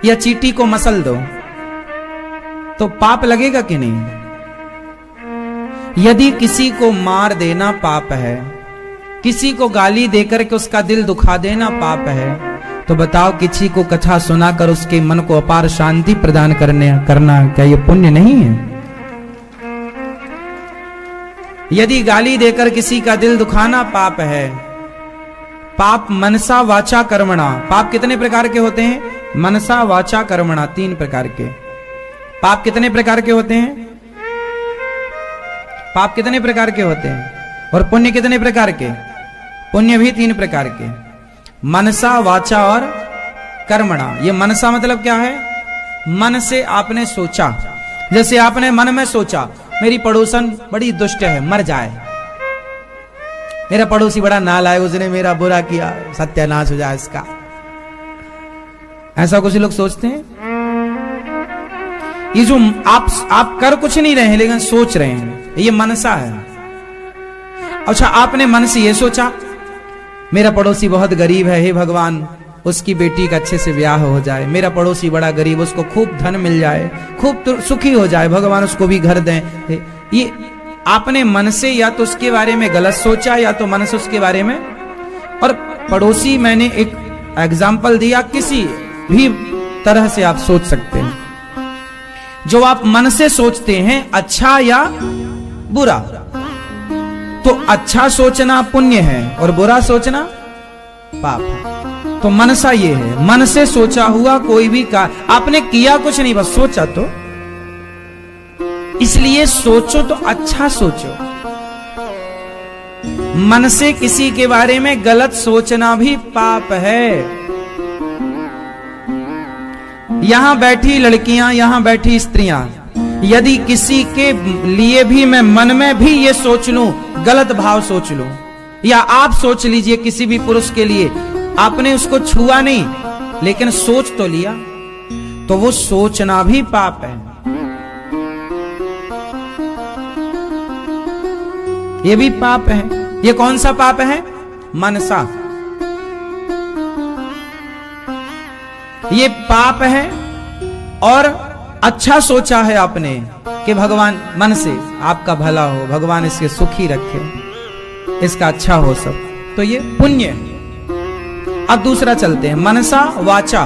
या चींटी को मसल दो तो पाप लगेगा कि नहीं? यदि किसी को मार देना पाप है, किसी को गाली देकर के उसका दिल दुखा देना पाप है, तो बताओ किसी को कथा सुनाकर उसके मन को अपार शांति प्रदान करना क्या ये पुण्य नहीं है? यदि गाली देकर किसी का दिल दुखाना पाप है, पाप मनसा वाचा कर्मणा। पाप कितने प्रकार के होते हैं? मनसा वाचा कर्मणा, 3 प्रकार के। पाप कितने प्रकार के होते हैं? पाप कितने प्रकार के होते हैं? और पुण्य कितने प्रकार के? पुण्य भी 3 प्रकार के, मनसा वाचा और कर्मणा। ये मनसा मतलब क्या है? मन से आपने सोचा। जैसे आपने मन में सोचा मेरी पड़ोसन बड़ी दुष्ट है, मर जाए, मेरा पड़ोसी बड़ा नालायक, उसने मेरा बुरा किया, सत्यानाश हो जाए इसका। ऐसा कुछ लोग सोचते हैं। ये जो आप कर कुछ नहीं रहे हैं लेकिन सोच रहे हैं, ये मनसा है। अच्छा, आपने मन से ये सोचा मेरा पड़ोसी बहुत गरीब है, हे भगवान उसकी बेटी का अच्छे से ब्याह हो जाए, मेरा पड़ोसी बड़ा गरीब, उसको खूब धन मिल जाए, खूब सुखी हो जाए, भगवान उसको भी घर दें। ये आपने मन से या तो उसके बारे में गलत सोचा या तो मन से उसके बारे में। और पड़ोसी मैंने एक एग्जाम्पल दिया, किसी भी तरह से आप सोच सकते हैं। जो आप मन से सोचते हैं अच्छा या बुरा, तो अच्छा सोचना पुण्य है और बुरा सोचना पाप है। तो मनसा ये है, मन से सोचा हुआ कोई भी आपने किया कुछ नहीं, बस सोचा। तो इसलिए सोचो तो अच्छा सोचो। मन से किसी के बारे में गलत सोचना भी पाप है। यहां बैठी लड़कियां, यहां बैठी स्त्रियां, यदि किसी के लिए भी मैं मन में भी ये सोच लूं, गलत भाव सोच लूं, या आप सोच लीजिए किसी भी पुरुष के लिए, आपने उसको छुआ नहीं लेकिन सोच तो लिया, तो वो सोचना भी पाप है। ये भी पाप है। ये कौन सा पाप है? मनसा। ये पाप है। और अच्छा सोचा है आपने कि भगवान, मन से आपका भला हो, भगवान इसके सुखी रखे, इसका अच्छा हो सब, तो ये पुण्य है। अब दूसरा चलते हैं, मनसा वाचा।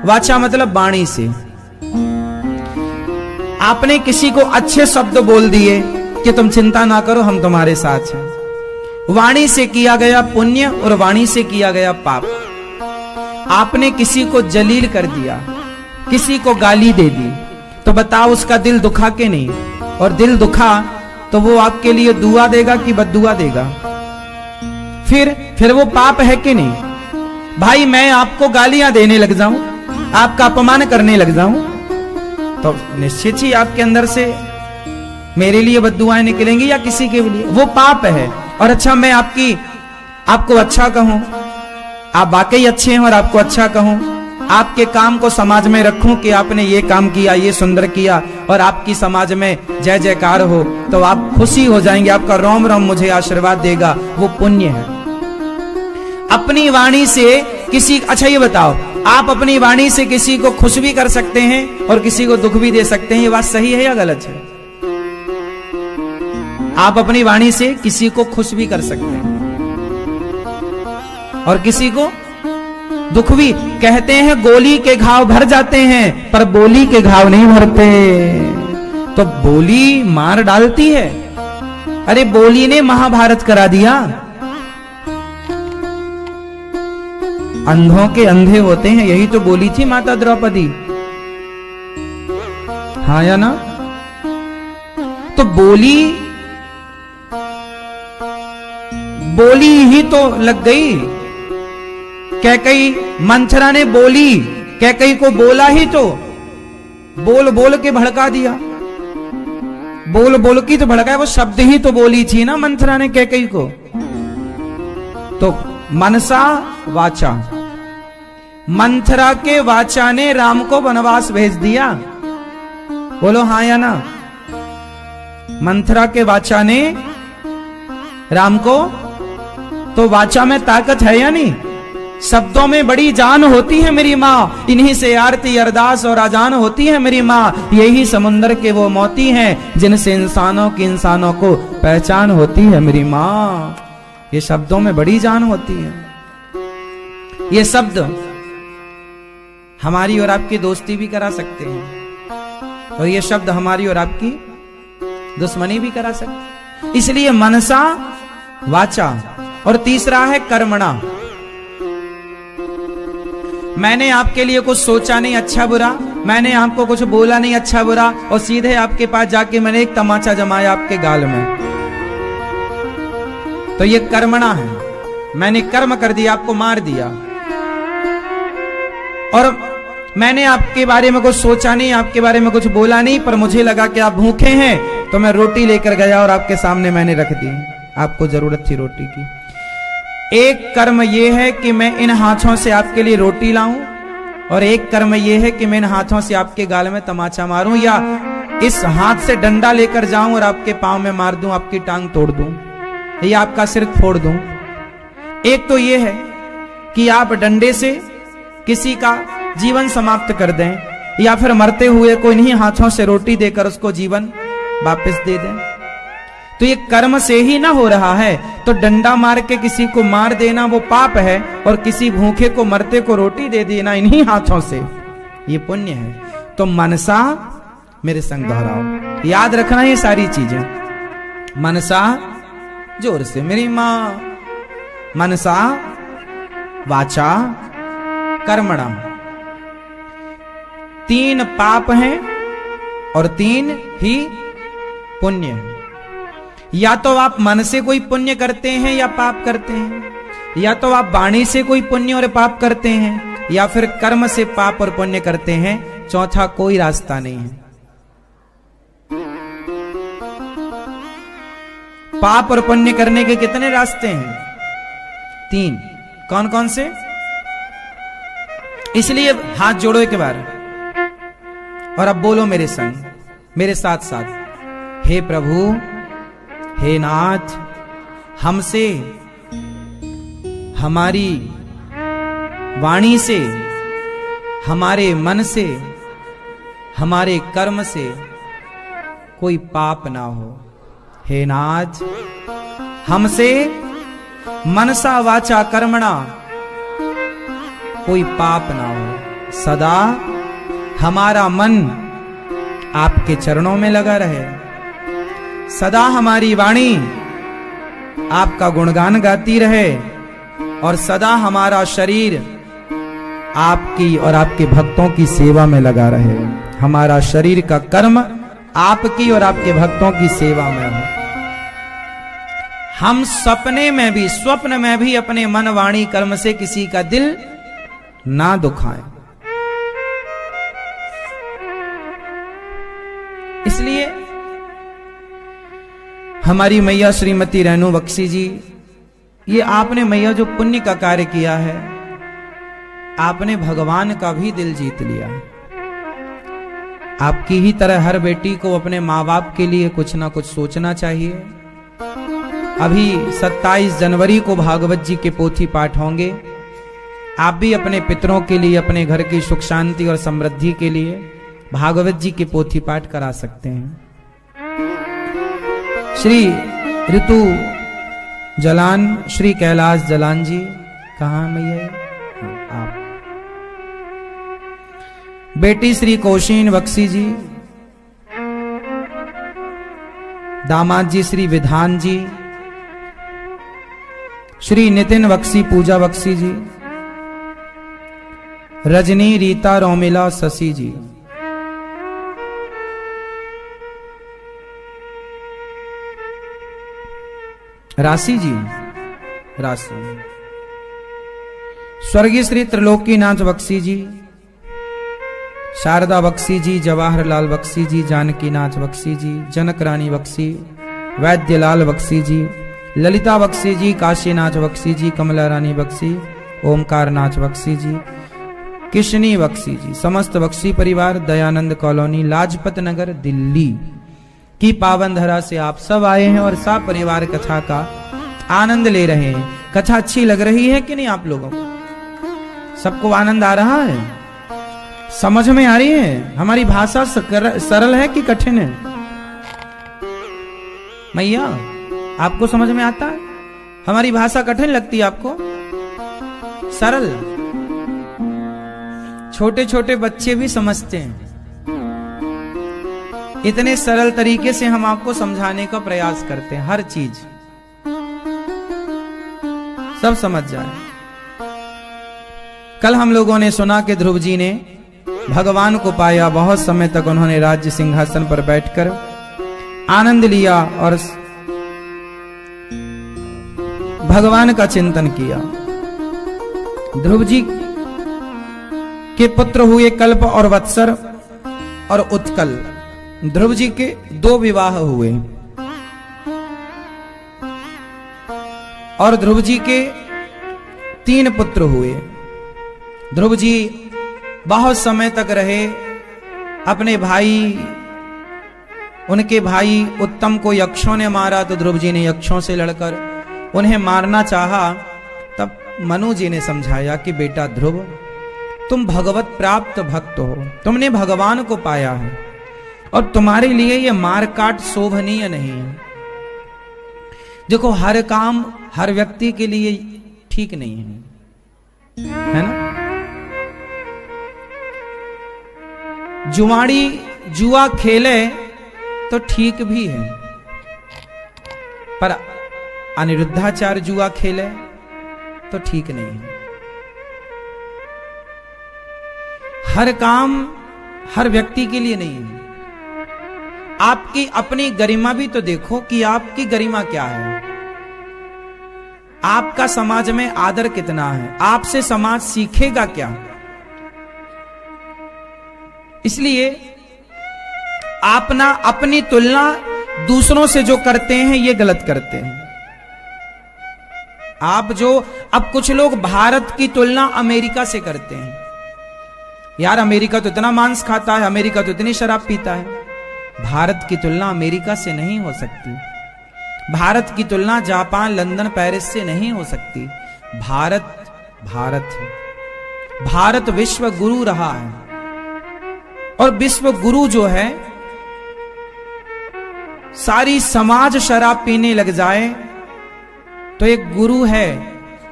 वाचा मतलब वाणी से। आपने किसी को अच्छे शब्द बोल दिए कि तुम चिंता ना करो हम तुम्हारे साथ हैं। वाणी से किया गया पुण्य और वाणी से किया गया पाप। आपने किसी को जलील कर दिया, किसी को गाली दे दी, तो बताओ उसका दिल दुखा के नहीं? और दिल दुखा तो वो आपके लिए दुआ देगा कि बद्दुआ देगा? फिर वो पाप है कि नहीं? भाई मैं आपको गालियां देने लग जाऊं, आपका अपमान करने लग जाऊं, तो निश्चित ही आपके अंदर से मेरे लिए बद्दुआएं निकलेंगी या किसी के लिए, वो पाप है। और अच्छा, मैं आपको अच्छा कहूं, आप वाकई अच्छे हैं और आपको अच्छा कहूं, आपके काम को समाज में रखूं कि आपने ये काम किया, ये सुंदर किया, और आपकी समाज में जय जयकार हो, तो आप खुशी हो जाएंगे, आपका रोम रोम मुझे आशीर्वाद देगा, वो पुण्य है। अपनी वाणी से किसी, अच्छा ये बताओ, आप अपनी वाणी से किसी को खुश भी कर सकते हैं और किसी को दुख भी दे सकते हैं, ये बात सही है या गलत है? आप अपनी वाणी से किसी को खुश भी कर सकते हैं और किसी को दुख भी। कहते हैं गोली के घाव भर जाते हैं पर बोली के घाव नहीं भरते। तो बोली मार डालती है। अरे बोली ने महाभारत करा दिया। अंधों के अंधे होते हैं, यही तो बोली थी माता द्रौपदी, हाँ या ना? तो बोली ही तो लग गई। कैकई, मंथरा ने बोली, कैकई को बोला ही तो, बोल के भड़का दिया, बोल की तो भड़काया, वो शब्द ही तो बोली थी ना मंथरा ने कैकई को। तो मनसा वाचा, मंथरा के वाचा ने राम को वनवास भेज दिया। बोलो हाँ या ना? मंथरा के वाचा ने राम को, तो वाचा में ताकत है या नहीं? शब्दों में बड़ी जान होती है मेरी माँ, इन्हीं से आरती अरदास और आजान होती है मेरी माँ। यही समुंदर के वो मोती हैं जिनसे इंसानों को पहचान होती है मेरी माँ। ये शब्दों में बड़ी जान होती है। ये शब्द हमारी और आपकी दोस्ती भी करा सकते हैं, और ये शब्द हमारी और आपकी दुश्मनी भी करा सकते। इसलिए मनसा वाचा, और तीसरा है कर्मणा। मैंने आपके लिए कुछ सोचा नहीं अच्छा बुरा, मैंने आपको कुछ बोला नहीं अच्छा बुरा, और सीधे आपके पास जाके मैंने एक तमाचा जमाया आपके गाल में, तो ये कर्मणा है। मैंने कर्म कर दिया, आपको मार दिया। और मैंने आपके बारे में कुछ सोचा नहीं, आपके बारे में कुछ बोला नहीं, पर मुझे लगा कि आप भूखे हैं, तो मैं रोटी लेकर गया और आपके सामने मैंने रख दी। आपको जरूरत थी रोटी की। एक कर्म यह है कि मैं इन हाथों से आपके लिए रोटी लाऊं, और एक कर्म यह है कि मैं इन हाथों से आपके गाल में तमाचा मारूं, या इस हाथ से डंडा लेकर जाऊं और आपके पांव में मार दूं, आपकी टांग तोड़ दूं, या आपका सिर फोड़ दूं। एक तो यह है कि आप डंडे से किसी का जीवन समाप्त कर दें, या फिर मरते हुए को इन्हीं हाथों से रोटी देकर उसको जीवन वापस दे दें। तो ये कर्म से ही ना हो रहा है, तो डंडा मार के किसी को मार देना वो पाप है, और किसी भूखे को मरते को रोटी दे देना इन्हीं हाथों से ये पुण्य है। तो मनसा, मेरे संग दोहराओ, याद रखना ये सारी चीजें। मनसा, जोर से मेरी मां, मनसा वाचा कर्मणा। 3 पाप हैं और 3 ही पुण्य है। या तो आप मन से कोई पुण्य करते हैं या पाप करते हैं, या तो आप वाणी से कोई पुण्य और पाप करते हैं, या फिर कर्म से पाप और पुण्य करते हैं। चौथा कोई रास्ता नहीं है। पाप और पुण्य करने के कितने रास्ते हैं? 3। कौन कौन से? इसलिए हाथ जोड़ो एक बार और अब बोलो मेरे संग, मेरे साथ साथ, हे प्रभु, हे नाथ, हमसे, हमारी वाणी से, हमारे मन से, हमारे कर्म से कोई पाप ना हो। हे नाथ, हमसे मनसा वाचा कर्मणा कोई पाप ना हो। सदा हमारा मन आपके चरणों में लगा रहे, सदा हमारी वाणी आपका गुणगान गाती रहे, और सदा हमारा शरीर आपकी और आपके भक्तों की सेवा में लगा रहे। हमारा शरीर का कर्म आपकी और आपके भक्तों की सेवा में हो। हम स्वप्न में भी अपने मन वाणी कर्म से किसी का दिल ना दुखाएं। इसलिए हमारी मैया श्रीमती रेणु बख्शी जी, ये आपने मैया जो पुण्य का कार्य किया है, आपने भगवान का भी दिल जीत लिया। आपकी ही तरह हर बेटी को अपने माँ बाप के लिए कुछ ना कुछ सोचना चाहिए। अभी 27 जनवरी को भागवत जी के पोथी पाठ होंगे। आप भी अपने पितरों के लिए, अपने घर की सुख शांति और समृद्धि के लिए भागवत जी के पोथी पाठ करा सकते हैं। श्री ऋतु जलान, श्री कैलाश जलान जी, कहाँ मैया? आप। बेटी श्री कौशीन बख्शी जी, दामाद जी श्री विधान जी, श्री नितिन बख्शी, पूजा बख्शी जी, रजनी, रीता, रोमिला, शशि जी, राशि जी, राशि, स्वर्गीय श्री त्रिलोकीनाथ बख्शी जी, शारदा बख्शी जी, जवाहरलाल बख्शी जी, जानकीनाथ बख्शी जी, जनक रानी बख्शी, वैद्यलाल बख्शी जी, ललिता बख्शी जी, काशीनाथ बख्शी जी, कमला रानी बख्शी, ओमकार नाथ बख्शी जी, किशनी बख्शी जी, समस्त बख्शी परिवार, दयानंद कॉलोनी, लाजपत नगर, दिल्ली की पावन धरा से आप सब आए हैं और सब परिवार कथा का आनंद ले रहे हैं। कथा अच्छी लग रही है कि नहीं आप लोगों को? सबको आनंद आ रहा है? समझ में आ रही है? हमारी भाषा सरल है कि कठिन है? मैया, आपको समझ में आता है? हमारी भाषा कठिन लगती है आपको? सरल? छोटे छोटे बच्चे भी समझते हैं। इतने सरल तरीके से हम आपको समझाने का प्रयास करते हैं, हर चीज सब समझ जाए। कल हम लोगों ने सुना कि ध्रुव जी ने भगवान को पाया, बहुत समय तक उन्होंने राज्य सिंहासन पर बैठकर आनंद लिया और भगवान का चिंतन किया। ध्रुव जी के पुत्र हुए कल्प और वत्सर और उत्कल। ध्रुव जी के 2 विवाह हुए और ध्रुव जी के 3 पुत्र हुए। ध्रुव जी बहुत समय तक रहे। अपने भाई, उनके भाई उत्तम को यक्षों ने मारा तो ध्रुव जी ने यक्षों से लड़कर उन्हें मारना चाहा। तब मनु जी ने समझाया कि बेटा ध्रुव, तुम भगवत प्राप्त भक्त हो, तुमने भगवान को पाया है और तुम्हारे लिए यह मारकाट शोभनीय नहीं है। देखो, हर काम हर व्यक्ति के लिए ठीक नहीं है ना? जुआड़ी जुआ खेले तो ठीक भी है, पर अनिरुद्धाचार्य जुआ खेले तो ठीक नहीं है। हर काम हर व्यक्ति के लिए नहीं है। आपकी अपनी गरिमा भी तो देखो कि आपकी गरिमा क्या है, आपका समाज में आदर कितना है, आपसे समाज सीखेगा क्या। इसलिए आप ना अपनी तुलना दूसरों से जो करते हैं ये गलत करते हैं। आप जो, अब कुछ लोग भारत की तुलना अमेरिका से करते हैं। यार, अमेरिका तो इतना मांस खाता है, अमेरिका तो इतनी शराब पीता है। भारत की तुलना अमेरिका से नहीं हो सकती। भारत की तुलना जापान, लंदन, पेरिस से नहीं हो सकती। भारत भारत है। भारत विश्व गुरु रहा है और विश्व गुरु जो है, सारी समाज शराब पीने लग जाए तो एक गुरु है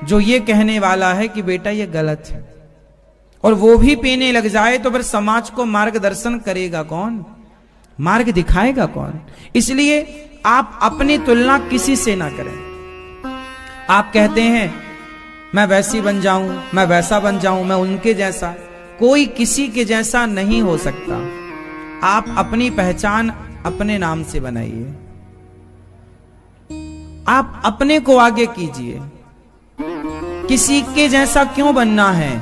जो ये कहने वाला है कि बेटा ये गलत है, और वो भी पीने लग जाए तो फिर समाज को मार्गदर्शन करेगा कौन, मार्ग दिखाएगा कौन। इसलिए आप अपनी तुलना किसी से ना करें। आप कहते हैं मैं वैसी बन जाऊं, मैं वैसा बन जाऊं, मैं उनके जैसा। कोई किसी के जैसा नहीं हो सकता। आप अपनी पहचान अपने नाम से बनाइए, आप अपने को आगे कीजिए। किसी के जैसा क्यों बनना है?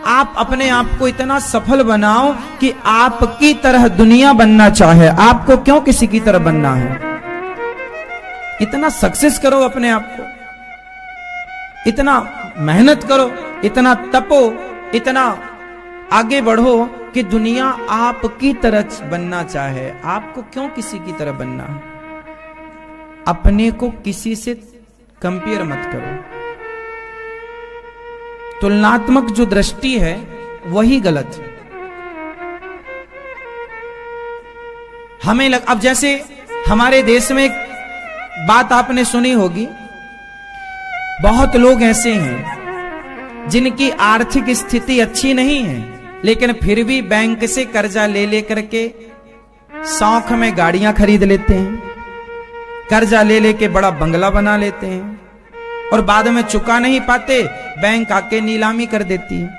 आप अपने आप को इतना सफल बनाओ कि आपकी तरह दुनिया बनना चाहे। आपको क्यों किसी की तरह बनना है? इतना सक्सेस करो अपने आप को, इतना मेहनत करो, इतना तपो, इतना आगे बढ़ो कि दुनिया आपकी तरह बनना चाहे। आपको क्यों किसी की तरह बनना है? अपने को किसी से कंपेयर मत करो। तुलनात्मक जो दृष्टि है वही गलत है। हमें अब जैसे हमारे देश में एक बात आपने सुनी होगी, बहुत लोग ऐसे हैं जिनकी आर्थिक स्थिति अच्छी नहीं है, लेकिन फिर भी बैंक से कर्जा ले लेकर के शौक में गाड़ियां खरीद लेते हैं, कर्जा ले लेके बड़ा बंगला बना लेते हैं, और बाद में चुका नहीं पाते, बैंक आके नीलामी कर देती है।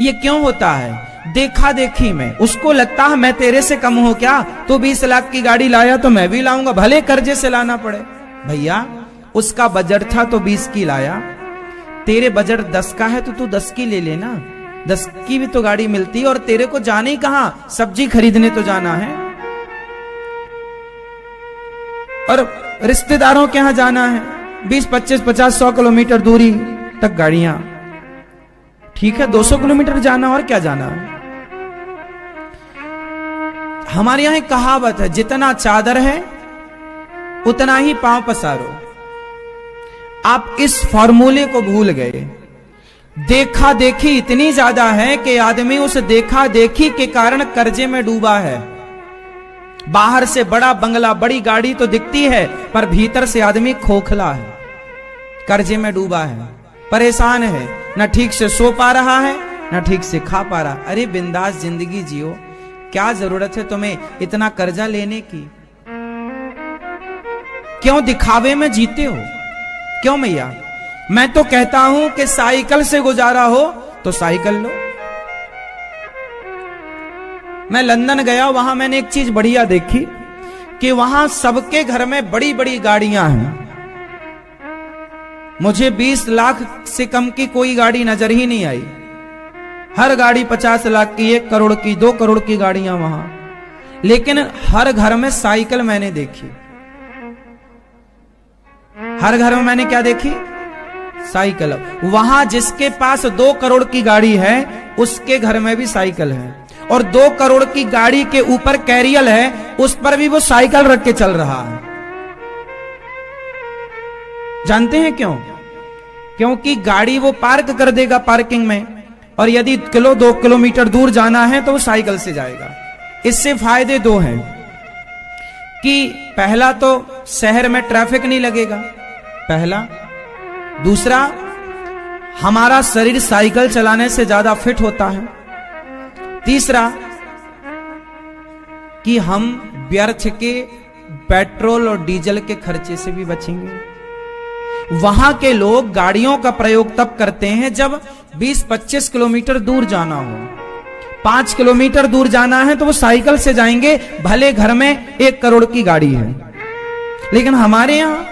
ये क्यों होता है? देखा देखी में। उसको लगता है मैं तेरे से कम हूं क्या, तो 20 लाख की गाड़ी लाया तो मैं भी लाऊंगा, भले कर्जे से लाना पड़े। भैया, उसका बजट था तो 20 की लाया, तेरे बजट 10 का है तो तू 10 की ले लेना। 10 की भी तो गाड़ी मिलती है, और तेरे को जाने ही कहां, सब्जी खरीदने तो जाना है, और रिश्तेदारों के यहां जाना है। 20, 25, 50, 100 किलोमीटर दूरी तक गाड़ियां, ठीक है 200 किलोमीटर जाना, और क्या जाना है। हमारे यहां एक कहावत है, जितना चादर है उतना ही पांव पसारो। आप इस फॉर्मूले को भूल गए। देखा देखी इतनी ज्यादा है कि आदमी उस देखा देखी के कारण कर्जे में डूबा है। बाहर से बड़ा बंगला, बड़ी गाड़ी तो दिखती है, पर भीतर से आदमी खोखला है, कर्जे में डूबा है, परेशान है, न ठीक से सो पा रहा है, न ठीक से खा पा रहा। अरे बिंदास जिंदगी जियो, क्या जरूरत है तुम्हें इतना कर्जा लेने की? क्यों दिखावे में जीते हो? क्यों मैया? मैं तो कहता हूं कि साइकिल से गुजारा हो तो साइकिल लो। मैं लंदन गया, वहां मैंने एक चीज बढ़िया देखी कि वहां सबके घर में बड़ी बड़ी गाड़ियां हैं। मुझे 20 लाख से कम की कोई गाड़ी नजर ही नहीं आई। हर गाड़ी 50 लाख की, 1 करोड़ की, 2 करोड़ की गाड़ियां वहां। लेकिन हर घर में साइकिल मैंने देखी। हर घर में मैंने क्या देखी? साइकिल। वहां जिसके पास 2 करोड़ की गाड़ी है उसके घर में भी साइकिल है, और 2 करोड़ की गाड़ी के ऊपर कैरियल है, उस पर भी वो साइकिल रख के चल रहा है। जानते हैं क्यों? क्योंकि गाड़ी वो पार्क कर देगा पार्किंग में, और यदि 2 किलोमीटर दूर जाना है तो वो साइकिल से जाएगा। इससे फायदे 2 हैं कि पहला तो शहर में ट्रैफिक नहीं लगेगा, पहला। दूसरा, हमारा शरीर साइकिल चलाने से ज्यादा फिट होता है। तीसरा, कि हम व्यर्थ के पेट्रोल और डीजल के खर्चे से भी बचेंगे। वहां के लोग गाड़ियों का प्रयोग तब करते हैं जब 20-25 किलोमीटर दूर जाना हो। 5 किलोमीटर दूर जाना है तो वो साइकिल से जाएंगे, भले घर में 1 करोड़ की गाड़ी है। लेकिन हमारे यहां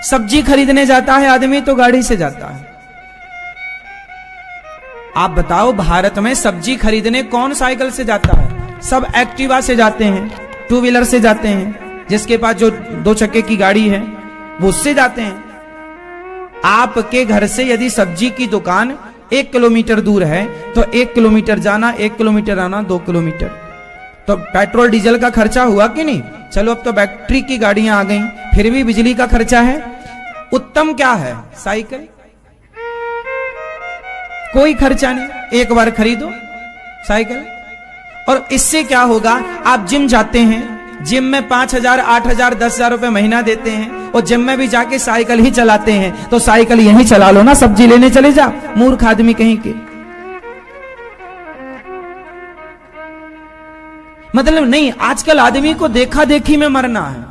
सब्जी खरीदने जाता है आदमी तो गाड़ी से जाता है। आप बताओ, भारत में सब्जी खरीदने कौन साइकिल से जाता है? सब एक्टिवा से जाते हैं, 2 व्हीलर से जाते हैं। जिसके पास जो 2 चक्के की गाड़ी है वो उससे जाते हैं। आपके घर से यदि सब्जी की दुकान 1 किलोमीटर दूर है तो 1 किलोमीटर जाना, 1 किलोमीटर आना, 2 किलोमीटर। तो पेट्रोल डीजल का खर्चा हुआ कि नहीं? चलो अब तो बैटरी की गाड़ियां आ गई, फिर भी बिजली का खर्चा है। उत्तम क्या है? साइकिल। कोई खर्चा नहीं, एक बार खरीदो साइकिल। और इससे क्या होगा? आप जिम जाते हैं, जिम में 5,000, 8,000, 10,000 रुपए महीना देते हैं, और जिम में भी जाके साइकिल ही चलाते हैं। तो साइकिल यहीं चला लो ना, सब्जी लेने चले जा, मूर्ख आदमी कहीं के। मतलब नहीं, आजकल आदमी को देखा देखी में मरना है,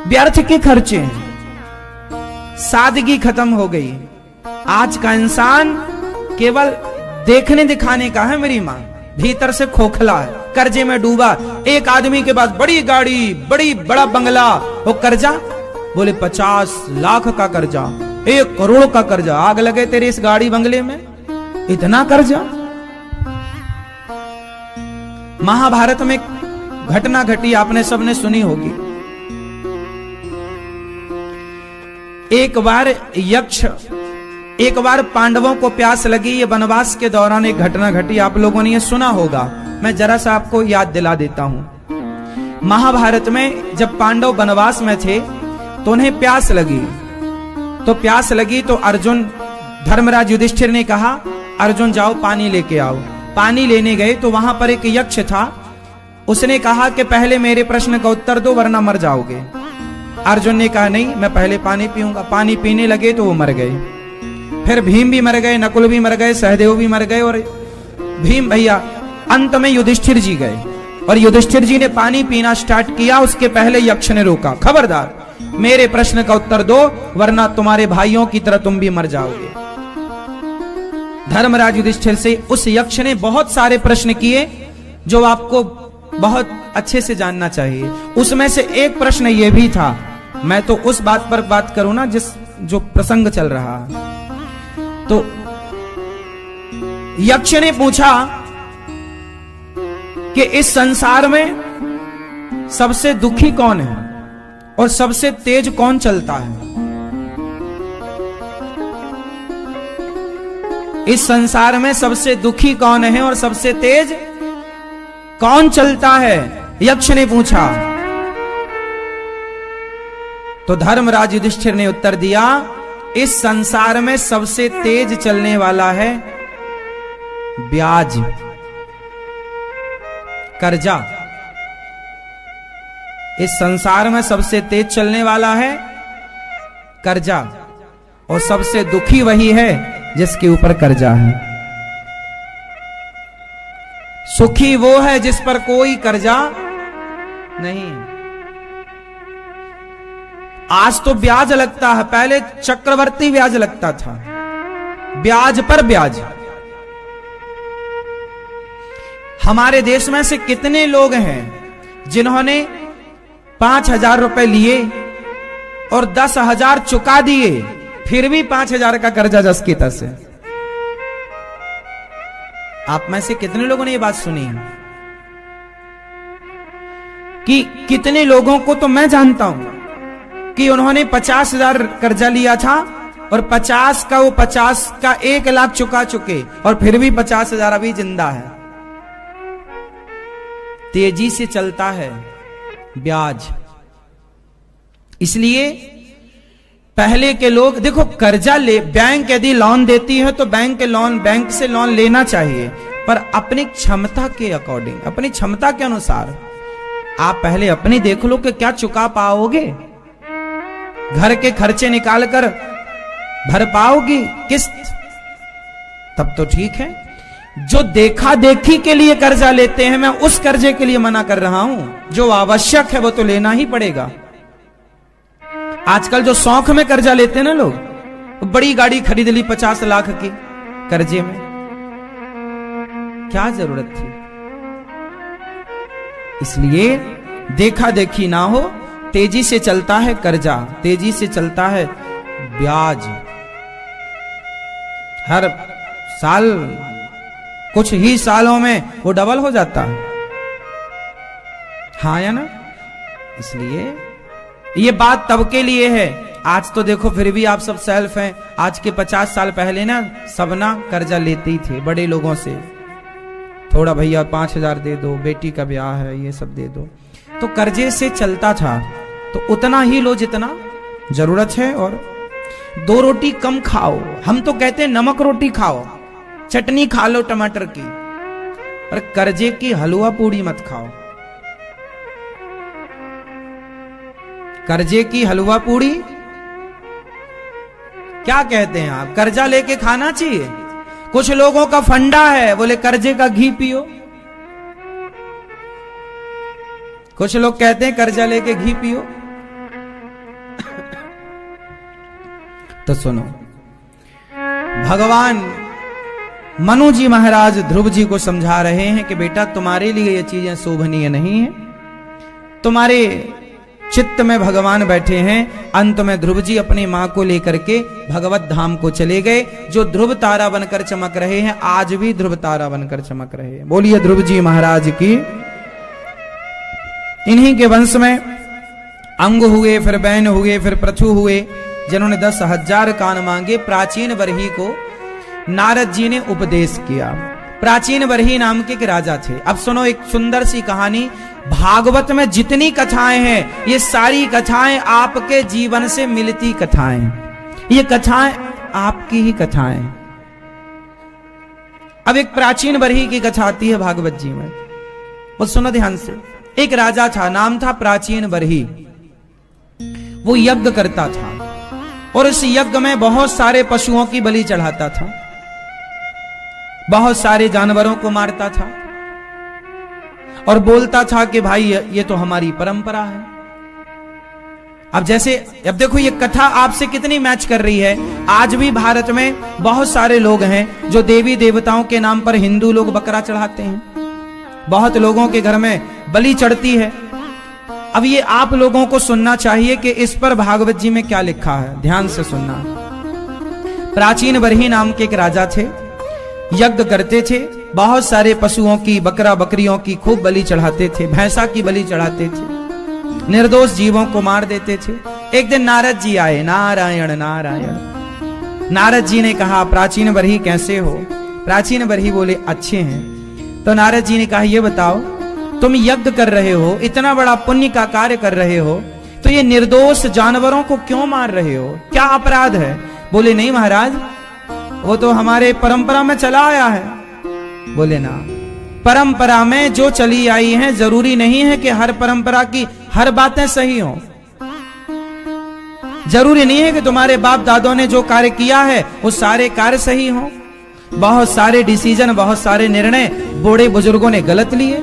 व्यर्थ के खर्चे हैं, सादगी खत्म हो गई। आज का इंसान केवल देखने दिखाने का है मेरी मां, भीतर से खोखला है, कर्जे में डूबा। एक आदमी के पास बड़ी गाड़ी, बड़ा बंगला, वो कर्जा बोले 50 लाख का कर्जा, 1 करोड़ का कर्जा। आग लगे तेरे इस गाड़ी बंगले में, इतना कर्जा। महाभारत में घटना घटी, आपने सबने सुनी होगी। एक बार पांडवों को प्यास लगी। ये वनवास के दौरान एक घटना घटी, आप लोगों ने ये सुना होगा, मैं जरा सा आपको याद दिला देता हूं। महाभारत में जब पांडव वनवास में थे तो उन्हें प्यास लगी तो अर्जुन, धर्मराज युधिष्ठिर ने कहा, अर्जुन जाओ पानी लेके आओ। पानी लेने गए तो वहां पर एक यक्ष था। उसने कहा कि पहले मेरे प्रश्न का उत्तर दो वरना मर जाओगे। अर्जुन ने कहा नहीं, मैं पहले पानी पीऊंगा। पानी पीने लगे तो वो मर गए। फिर भीम भी मर गए, नकुल भी मर गए, सहदेव भी मर गए, और भीम भैया अंत में युधिष्ठिर जी गए। और युधिष्ठिर जी ने पानी पीना स्टार्ट किया, उसके पहले यक्ष ने रोका, खबरदार मेरे प्रश्न का उत्तर दो वरना तुम्हारे भाइयों की तरह तुम भी मर जाओगे। धर्मराज युधिष्ठिर से उस यक्ष ने बहुत सारे प्रश्न किए जो आपको बहुत अच्छे से जानना चाहिए। उसमें से एक प्रश्न यह भी था, मैं तो उस बात पर बात करूं ना जो प्रसंग चल रहा है। तो यक्ष ने पूछा कि इस संसार में सबसे दुखी कौन है और सबसे तेज कौन चलता है? इस संसार में सबसे दुखी कौन है और सबसे तेज कौन चलता है? यक्ष ने पूछा। तो धर्मराज युधिष्ठिर ने उत्तर दिया इस संसार में सबसे तेज चलने वाला है ब्याज, कर्जा। इस संसार में सबसे तेज चलने वाला है कर्जा, और सबसे दुखी वही है जिसके ऊपर कर्जा है। सुखी वो है जिस पर कोई कर्जा नहीं। आज तो ब्याज लगता है, पहले चक्रवर्ती ब्याज लगता था, ब्याज पर ब्याज। हमारे देश में से कितने लोग हैं जिन्होंने 5,000 रुपए लिए और 10,000 चुका दिए, फिर भी 5,000 का कर्जा जस की तस है। आप में से कितने लोगों ने ये बात सुनी है? कि कितने लोगों को तो मैं जानता हूं कि उन्होंने 50,000 कर्जा लिया था और 50 का वो 50 का 1 लाख चुका चुके, और फिर भी 50,000 अभी जिंदा है। तेजी से चलता है ब्याज। इसलिए पहले के लोग देखो, कर्जा ले, बैंक यदि लोन देती है तो बैंक से लोन लेना चाहिए, पर अपनी क्षमता के अकॉर्डिंग, अपनी क्षमता के अनुसार। आप पहले अपनी देख लो कि क्या चुका पाओगे, घर के खर्चे निकाल कर भर पाओगी किस्त, तब तो ठीक है। जो देखा देखी के लिए कर्जा लेते हैं, मैं उस कर्जे के लिए मना कर रहा हूं। जो आवश्यक है वो तो लेना ही पड़ेगा। आजकल जो शौक में कर्जा लेते हैं ना लोग, बड़ी गाड़ी खरीद ली 50 लाख की कर्जे में, क्या जरूरत थी? इसलिए देखा देखी ना हो, तेजी से चलता है कर्जा, तेजी से चलता है ब्याज। हर साल कुछ ही सालों में वो डबल हो जाता है, हाँ या ना? इसलिए ये बात तब के लिए है। आज तो देखो फिर भी आप सब सेल्फ हैं। आज के 50 साल पहले ना सब ना कर्जा लेते ही थे बड़े लोगों से। थोड़ा भैया 5,000 दे दो, बेटी का ब्याह है, ये सब दे दो, तो कर्जे से चलता था। तो उतना ही लो जितना जरूरत है, और 2 रोटी कम खाओ। हम तो कहते हैं नमक रोटी खाओ, चटनी खा लो टमाटर की, पर कर्जे की हलवा पूड़ी मत खाओ। कर्जे की हलवा पूड़ी क्या कहते हैं आप? कर्जा लेके खाना चाहिए। कुछ लोगों का फंडा है, बोले कर्जे का घी पियो। कुछ लोग कहते हैं कर्जा लेके घी पियो। तो सुनो, भगवान मनु जी महाराज ध्रुव जी को समझा रहे हैं कि बेटा तुम्हारे लिए ये चीजें शोभनीय नहीं है। तुम्हारे चित्त में भगवान बैठे हैं। अंत में ध्रुव जी अपनी मां को लेकर के भगवत धाम को चले गए, जो ध्रुव तारा बनकर चमक रहे हैं, आज भी ध्रुव तारा बनकर चमक रहे हैं। बोलिए ध्रुव जी महाराज की। इन्हीं के वंश में अंग हुए, फिर बैन हुए, फिर पृथु हुए, जिन्होंने 10,000 कान मांगे। प्राचीन बरही को नारद जी ने उपदेश किया। प्राचीन बरही नाम के एक राजा थे। अब सुनो एक सुंदर सी कहानी। भागवत में जितनी कथाएं हैं, ये सारी कथाएं आपके जीवन से मिलती कथाएं। ये कथाएं आपकी ही कथाएं। अब एक प्राचीन बरही की कथा आती है भागवत जी में, वो सुनो ध्यान से। एक राजा था, नाम था प्राचीन बरही। वो यज्ञ करता था और इस यज्ञ में बहुत सारे पशुओं की बलि चढ़ाता था, बहुत सारे जानवरों को मारता था और बोलता था कि भाई ये तो हमारी परंपरा है। अब देखो ये कथा आपसे कितनी मैच कर रही है। आज भी भारत में बहुत सारे लोग हैं जो देवी देवताओं के नाम पर हिंदू लोग बकरा चढ़ाते हैं, बहुत लोगों के घर में बलि चढ़ती है। अब ये आप लोगों को सुनना चाहिए कि इस पर भागवत जी में क्या लिखा है, ध्यान से सुनना। प्राचीन बरही नाम के एक राजा थे, यज्ञ करते थे, बहुत सारे पशुओं की, बकरा बकरियों की खूब बलि चढ़ाते थे, भैंसा की बलि चढ़ाते थे, निर्दोष जीवों को मार देते थे। एक दिन नारद जी आए, नारायण नारायण। नारद जी ने कहा प्राचीन बरही कैसे हो? प्राचीन बरही बोले अच्छे हैं। तो नारद जी ने कहा ये बताओ, तुम यज्ञ कर रहे हो, इतना बड़ा पुण्य का कार्य कर रहे हो, तो ये निर्दोष जानवरों को क्यों मार रहे हो? क्या अपराध है? बोले नहीं महाराज, वो तो हमारे परंपरा में चला आया है। बोले ना, परंपरा में जो चली आई है जरूरी नहीं है कि हर परंपरा की हर बातें सही हो। जरूरी नहीं है कि तुम्हारे बाप दादों ने जो कार्य किया है वो सारे कार्य सही हो। बहुत सारे डिसीजन, बहुत सारे निर्णय बूढ़े बुजुर्गों ने गलत लिए।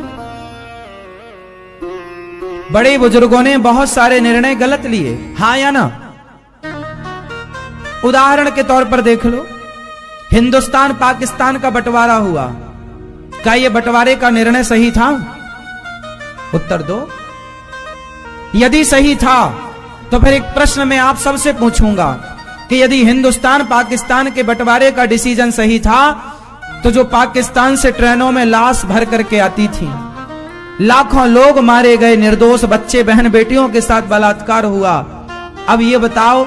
बड़े बुजुर्गों ने बहुत सारे निर्णय गलत लिए, हाँ या ना? उदाहरण के तौर पर देख लो, हिंदुस्तान पाकिस्तान का बंटवारा हुआ, क्या यह बंटवारे का निर्णय सही था? उत्तर दो। यदि सही था तो फिर एक प्रश्न मैं आप सबसे पूछूंगा कि यदि हिंदुस्तान पाकिस्तान के बंटवारे का डिसीजन सही था तो जो पाकिस्तान से ट्रेनों में लाश भर करके आती थी, लाखों लोग मारे गए, निर्दोष बच्चे बहन बेटियों के साथ बलात्कार हुआ, अब ये बताओ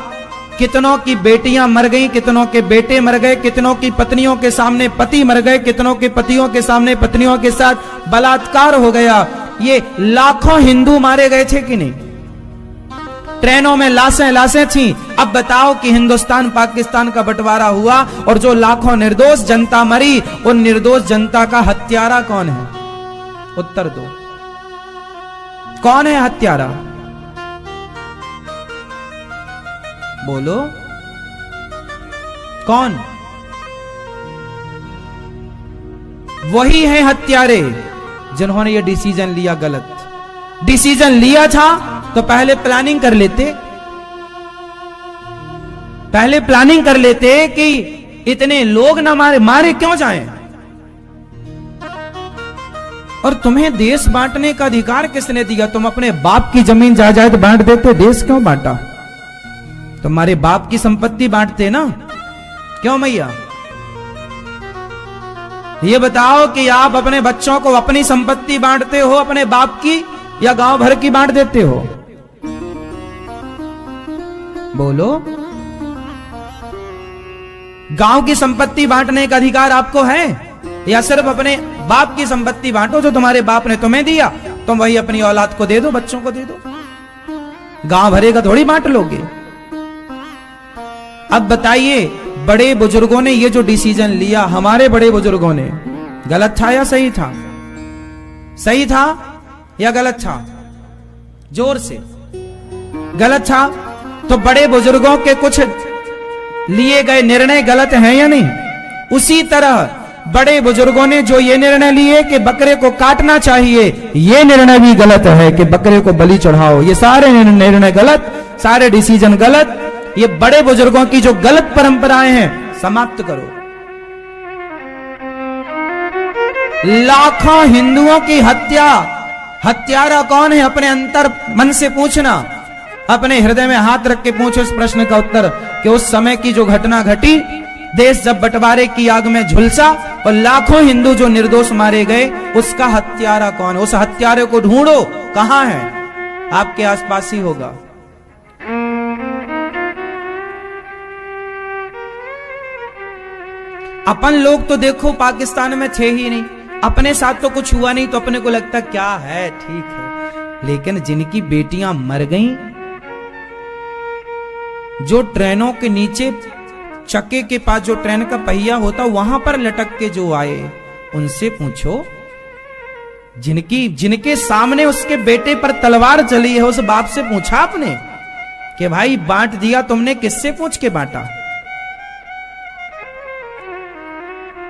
कितनों की बेटियां मर गई, कितनों के बेटे मर गए, कितनों की पत्नियों के सामने पति मर गए, कितनों के पतियों के सामने पत्नियों के साथ बलात्कार हो गया। ये लाखों हिंदू मारे गए थे कि नहीं? ट्रेनों में लाशें थीं। अब बताओ कि हिंदुस्तान पाकिस्तान का बंटवारा हुआ और जो लाखों निर्दोष जनता मरी, उन निर्दोष जनता का हत्यारा कौन है? उत्तर दो, कौन है हत्यारा? बोलो, कौन? वही है हत्यारे जिन्होंने ये डिसीजन लिया गलत। डिसीजन लिया था तो पहले प्लानिंग कर लेते, पहले प्लानिंग कर लेते कि इतने लोग ना मारे क्यों जाएं? और तुम्हें देश बांटने का अधिकार किसने दिया? तुम अपने बाप की जमीन जायदाद बांट देते, देश क्यों बांटा? तुम्हारे बाप की संपत्ति बांटते ना, क्यों मैया? ये बताओ कि आप अपने बच्चों को अपनी संपत्ति बांटते हो अपने बाप की, या गांव भर की बांट देते हो? बोलो, गांव की संपत्ति बांटने का अधिकार आपको है, या सिर्फ अपने बाप की संपत्ति बांटो जो तुम्हारे बाप ने तुम्हें दिया, तुम वही अपनी औलाद को दे दो, बच्चों को दे दो, गांव भरे का थोड़ी बांट लोगे। अब बताइए, बड़े बुजुर्गों ने ये जो डिसीजन लिया, हमारे बड़े बुजुर्गों ने, गलत था या सही था? सही था या गलत था? जोर से। गलत था। तो बड़े बुजुर्गों के कुछ लिए गए निर्णय गलत हैं या नहीं? उसी तरह बड़े बुजुर्गों ने जो ये निर्णय लिए कि बकरे को काटना चाहिए, ये निर्णय भी गलत है कि बकरे को बलि चढ़ाओ। ये सारे निर्णय गलत, सारे डिसीजन गलत। ये बड़े बुजुर्गों की जो गलत परंपराएं हैं, समाप्त करो। लाखों हिंदुओं की हत्या, हत्यारा कौन है? अपने अंतर मन से पूछना, अपने हृदय में हाथ रख के पूछो इस प्रश्न का उत्तर कि उस समय की जो घटना घटी, देश जब बंटवारे की आग में झुलसा और लाखों हिंदू जो निर्दोष मारे गए, उसका हत्यारा कौन है? उस हत्यारे को ढूंढो, कहां है? आपके आसपास ही होगा। अपन लोग तो देखो पाकिस्तान में थे ही नहीं, अपने साथ तो कुछ हुआ नहीं, तो अपने को लगता क्या है, ठीक है। लेकिन जिनकी बेटियां मर गईं, जो ट्रेनों के नीचे चक्के के पास जो ट्रेन का पहिया होता वहां पर लटक के जो आए, उनसे पूछो। जिनके सामने उसके बेटे पर तलवार चली है, उस बाप से पूछा आपने कि भाई बांट दिया तुमने, किससे पूछ के बांटा?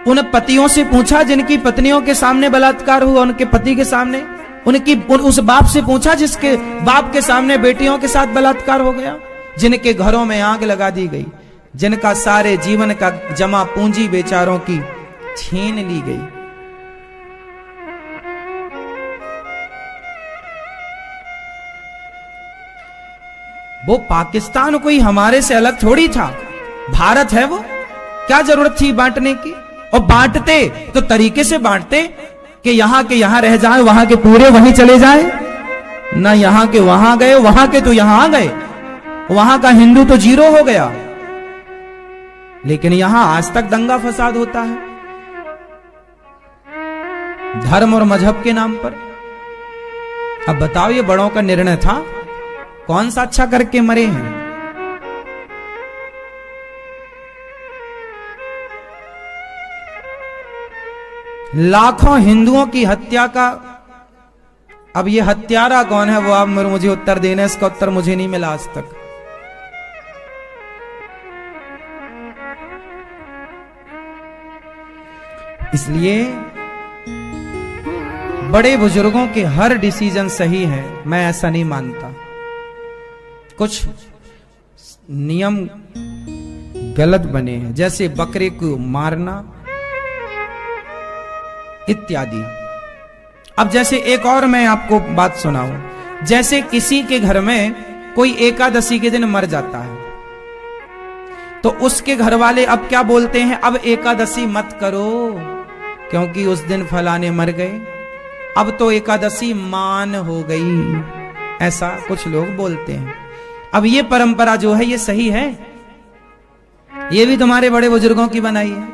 उन पतियों से पूछा जिनकी पत्नियों के सामने बलात्कार हुआ, उनके पति के सामने? उस बाप से पूछा जिसके बाप के सामने बेटियों के साथ बलात्कार हो गया, जिनके घरों में आग लगा दी गई, जिनका सारे जीवन का जमा पूंजी बेचारों की छीन ली गई? वो पाकिस्तान कोई हमारे से अलग थोड़ी था, भारत है वो। क्या जरूरत थी बांटने की? और बांटते तो तरीके से बांटते कि यहां के यहां रह जाए, वहां के पूरे वहीं चले जाए, ना यहां के वहां गए, वहां के तो यहां आ गए, वहां का हिंदू तो जीरो हो गया। लेकिन यहां आज तक दंगा फसाद होता है धर्म और मजहब के नाम पर। अब बताओ, ये बड़ों का निर्णय था? कौन सा अच्छा करके मरे हैं? लाखों हिंदुओं की हत्या का, अब ये हत्यारा कौन है वो आप मुझे उत्तर देना, इसका उत्तर मुझे नहीं मिला आज तक। इसलिए बड़े बुजुर्गों के हर डिसीजन सही है, मैं ऐसा नहीं मानता। कुछ नियम गलत बने हैं, जैसे बकरे को मारना इत्यादि। अब जैसे एक और मैं आपको बात सुनाऊं, जैसे किसी के घर में कोई एकादशी के दिन मर जाता है, तो उसके घर वाले अब क्या बोलते हैं, अब एकादशी मत करो क्योंकि उस दिन फलाने मर गए, अब तो एकादशी मान हो गई, ऐसा कुछ लोग बोलते हैं। अब ये परंपरा जो है ये सही है? ये भी तुम्हारे बड़े बुजुर्गों की बनाई है,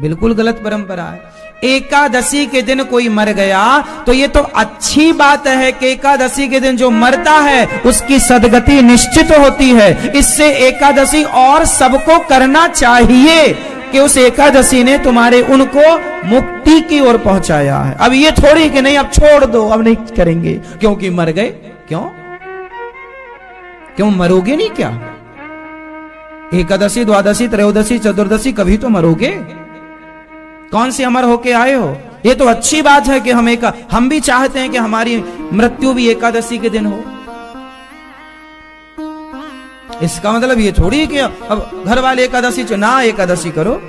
बिल्कुल गलत परंपरा है। एकादशी के दिन कोई मर गया तो ये तो अच्छी बात है कि एकादशी के दिन जो मरता है उसकी सदगति निश्चित होती है। इससे एकादशी और सबको करना चाहिए कि उस एकादशी ने तुम्हारे उनको मुक्ति की ओर पहुंचाया है। अब ये थोड़ी कि नहीं अब छोड़ दो, अब नहीं करेंगे क्योंकि मर गए। क्यों मरोगे नहीं क्या? एकादशी, द्वादशी, त्रयोदशी, चतुर्दशी कभी तो मरोगे। कौन सी अमर होके आए हो? ये तो अच्छी बात है कि हम भी चाहते हैं कि हमारी मृत्यु भी एकादशी के दिन हो। इसका मतलब ये थोड़ी कि अब घर वाले एकादशी ना एकादशी करो।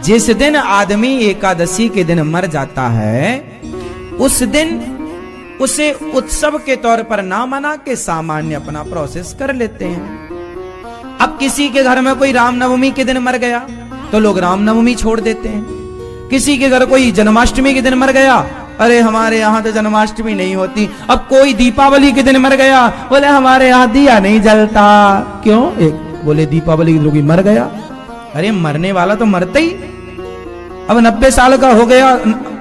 जिस दिन आदमी एकादशी के दिन मर जाता है उस दिन उसे उत्सव के तौर पर ना मना के सामान्य अपना प्रोसेस कर लेते हैं। अब किसी के घर में कोई रामनवमी के दिन मर गया तो लोग रामनवमी छोड़ देते हैं। किसी के घर कोई जन्माष्टमी के दिन मर गया, अरे हमारे यहाँ तो जन्माष्टमी नहीं होती। अब कोई दीपावली के दिन मर गया, बोले हमारे यहाँ दिया नहीं जलता। क्यों? एक बोले दीपावली के लोग मर गया। अरे मरने वाला तो मरता ही। अब 90 साल का हो गया,